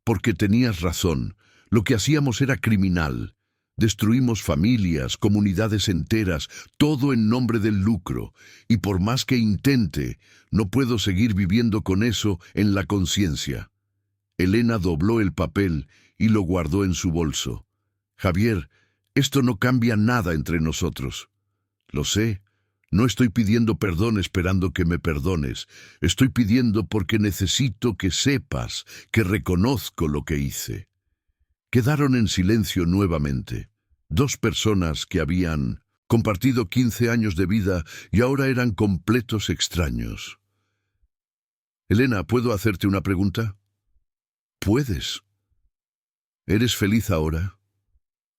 «Porque tenías razón. Lo que hacíamos era criminal. Destruimos familias, comunidades enteras, todo en nombre del lucro. Y por más que intente, no puedo seguir viviendo con eso en la conciencia». Elena dobló el papel y lo guardó en su bolso. «Javier, esto no cambia nada entre nosotros». «Lo sé. No estoy pidiendo perdón esperando que me perdones. Estoy pidiendo porque necesito que sepas que reconozco lo que hice». Quedaron en silencio nuevamente. 2 personas que habían compartido 15 años de vida y ahora eran completos extraños. «Elena, ¿puedo hacerte una pregunta?». «Puedes». «¿Eres feliz ahora?».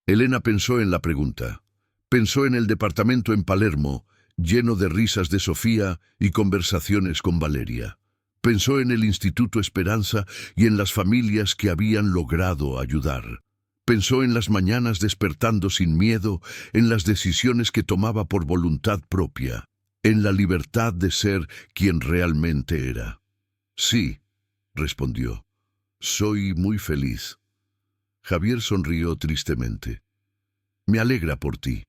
Elena pensó en la pregunta. Pensó en el departamento en Palermo, lleno de risas de Sofía y conversaciones con Valeria. Pensó en el Instituto Esperanza y en las familias que habían logrado ayudar. Pensó en las mañanas despertando sin miedo, en las decisiones que tomaba por voluntad propia, en la libertad de ser quien realmente era. «Sí», respondió, «soy muy feliz». Javier sonrió tristemente. «Me alegra por ti».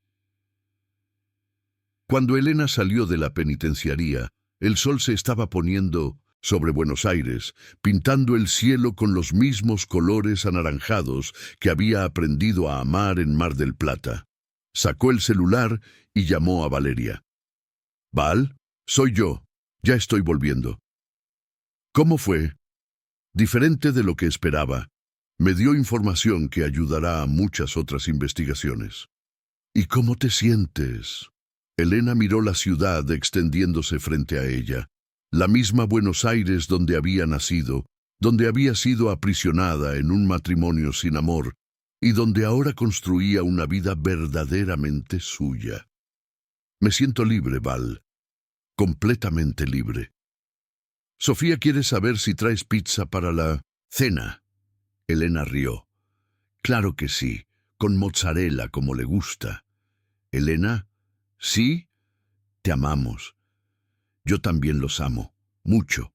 Cuando Elena salió de la penitenciaría, El sol se estaba poniendo sobre Buenos Aires, pintando el cielo con los mismos colores anaranjados que había aprendido a amar en Mar del Plata. Sacó el celular y llamó a Valeria. «Val, soy yo. Ya estoy volviendo». «¿Cómo fue?» «Diferente de lo que esperaba. Me dio información que ayudará a muchas otras investigaciones». «¿Y cómo te sientes?» Elena miró la ciudad extendiéndose frente a ella. La misma Buenos Aires donde había nacido, donde había sido aprisionada en un matrimonio sin amor y donde ahora construía una vida verdaderamente suya. «Me siento libre, Val. Completamente libre». «Sofía quiere saber si traes pizza para la cena». Elena rió. «Claro que sí, con mozzarella como le gusta». «Elena, ¿sí? Te amamos». «Yo también los amo, mucho».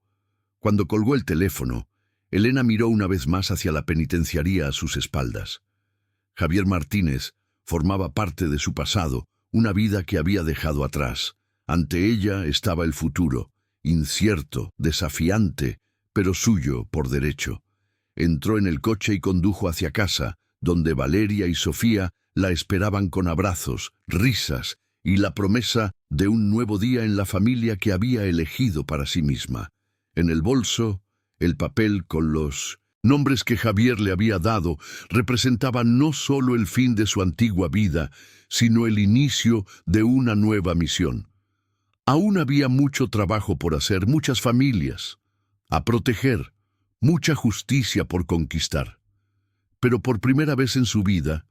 Cuando colgó el teléfono, Elena miró una vez más hacia la penitenciaría a sus espaldas. Javier Martínez formaba parte de su pasado, una vida que había dejado atrás. Ante ella estaba el futuro, incierto, desafiante, pero suyo por derecho. Entró en el coche y condujo hacia casa, donde Valeria y Sofía la esperaban con abrazos, risas y la promesa de un nuevo día en la familia que había elegido para sí misma. En el bolso, el papel con los nombres que Javier le había dado representaba no solo el fin de su antigua vida, sino el inicio de una nueva misión. Aún había mucho trabajo por hacer, muchas familias a proteger, mucha justicia por conquistar. Pero por primera vez en su vida,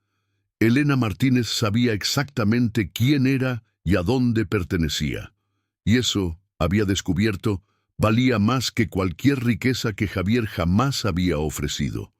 Elena Martínez sabía exactamente quién era y a dónde pertenecía. Y eso, había descubierto, valía más que cualquier riqueza que Javier jamás había ofrecido.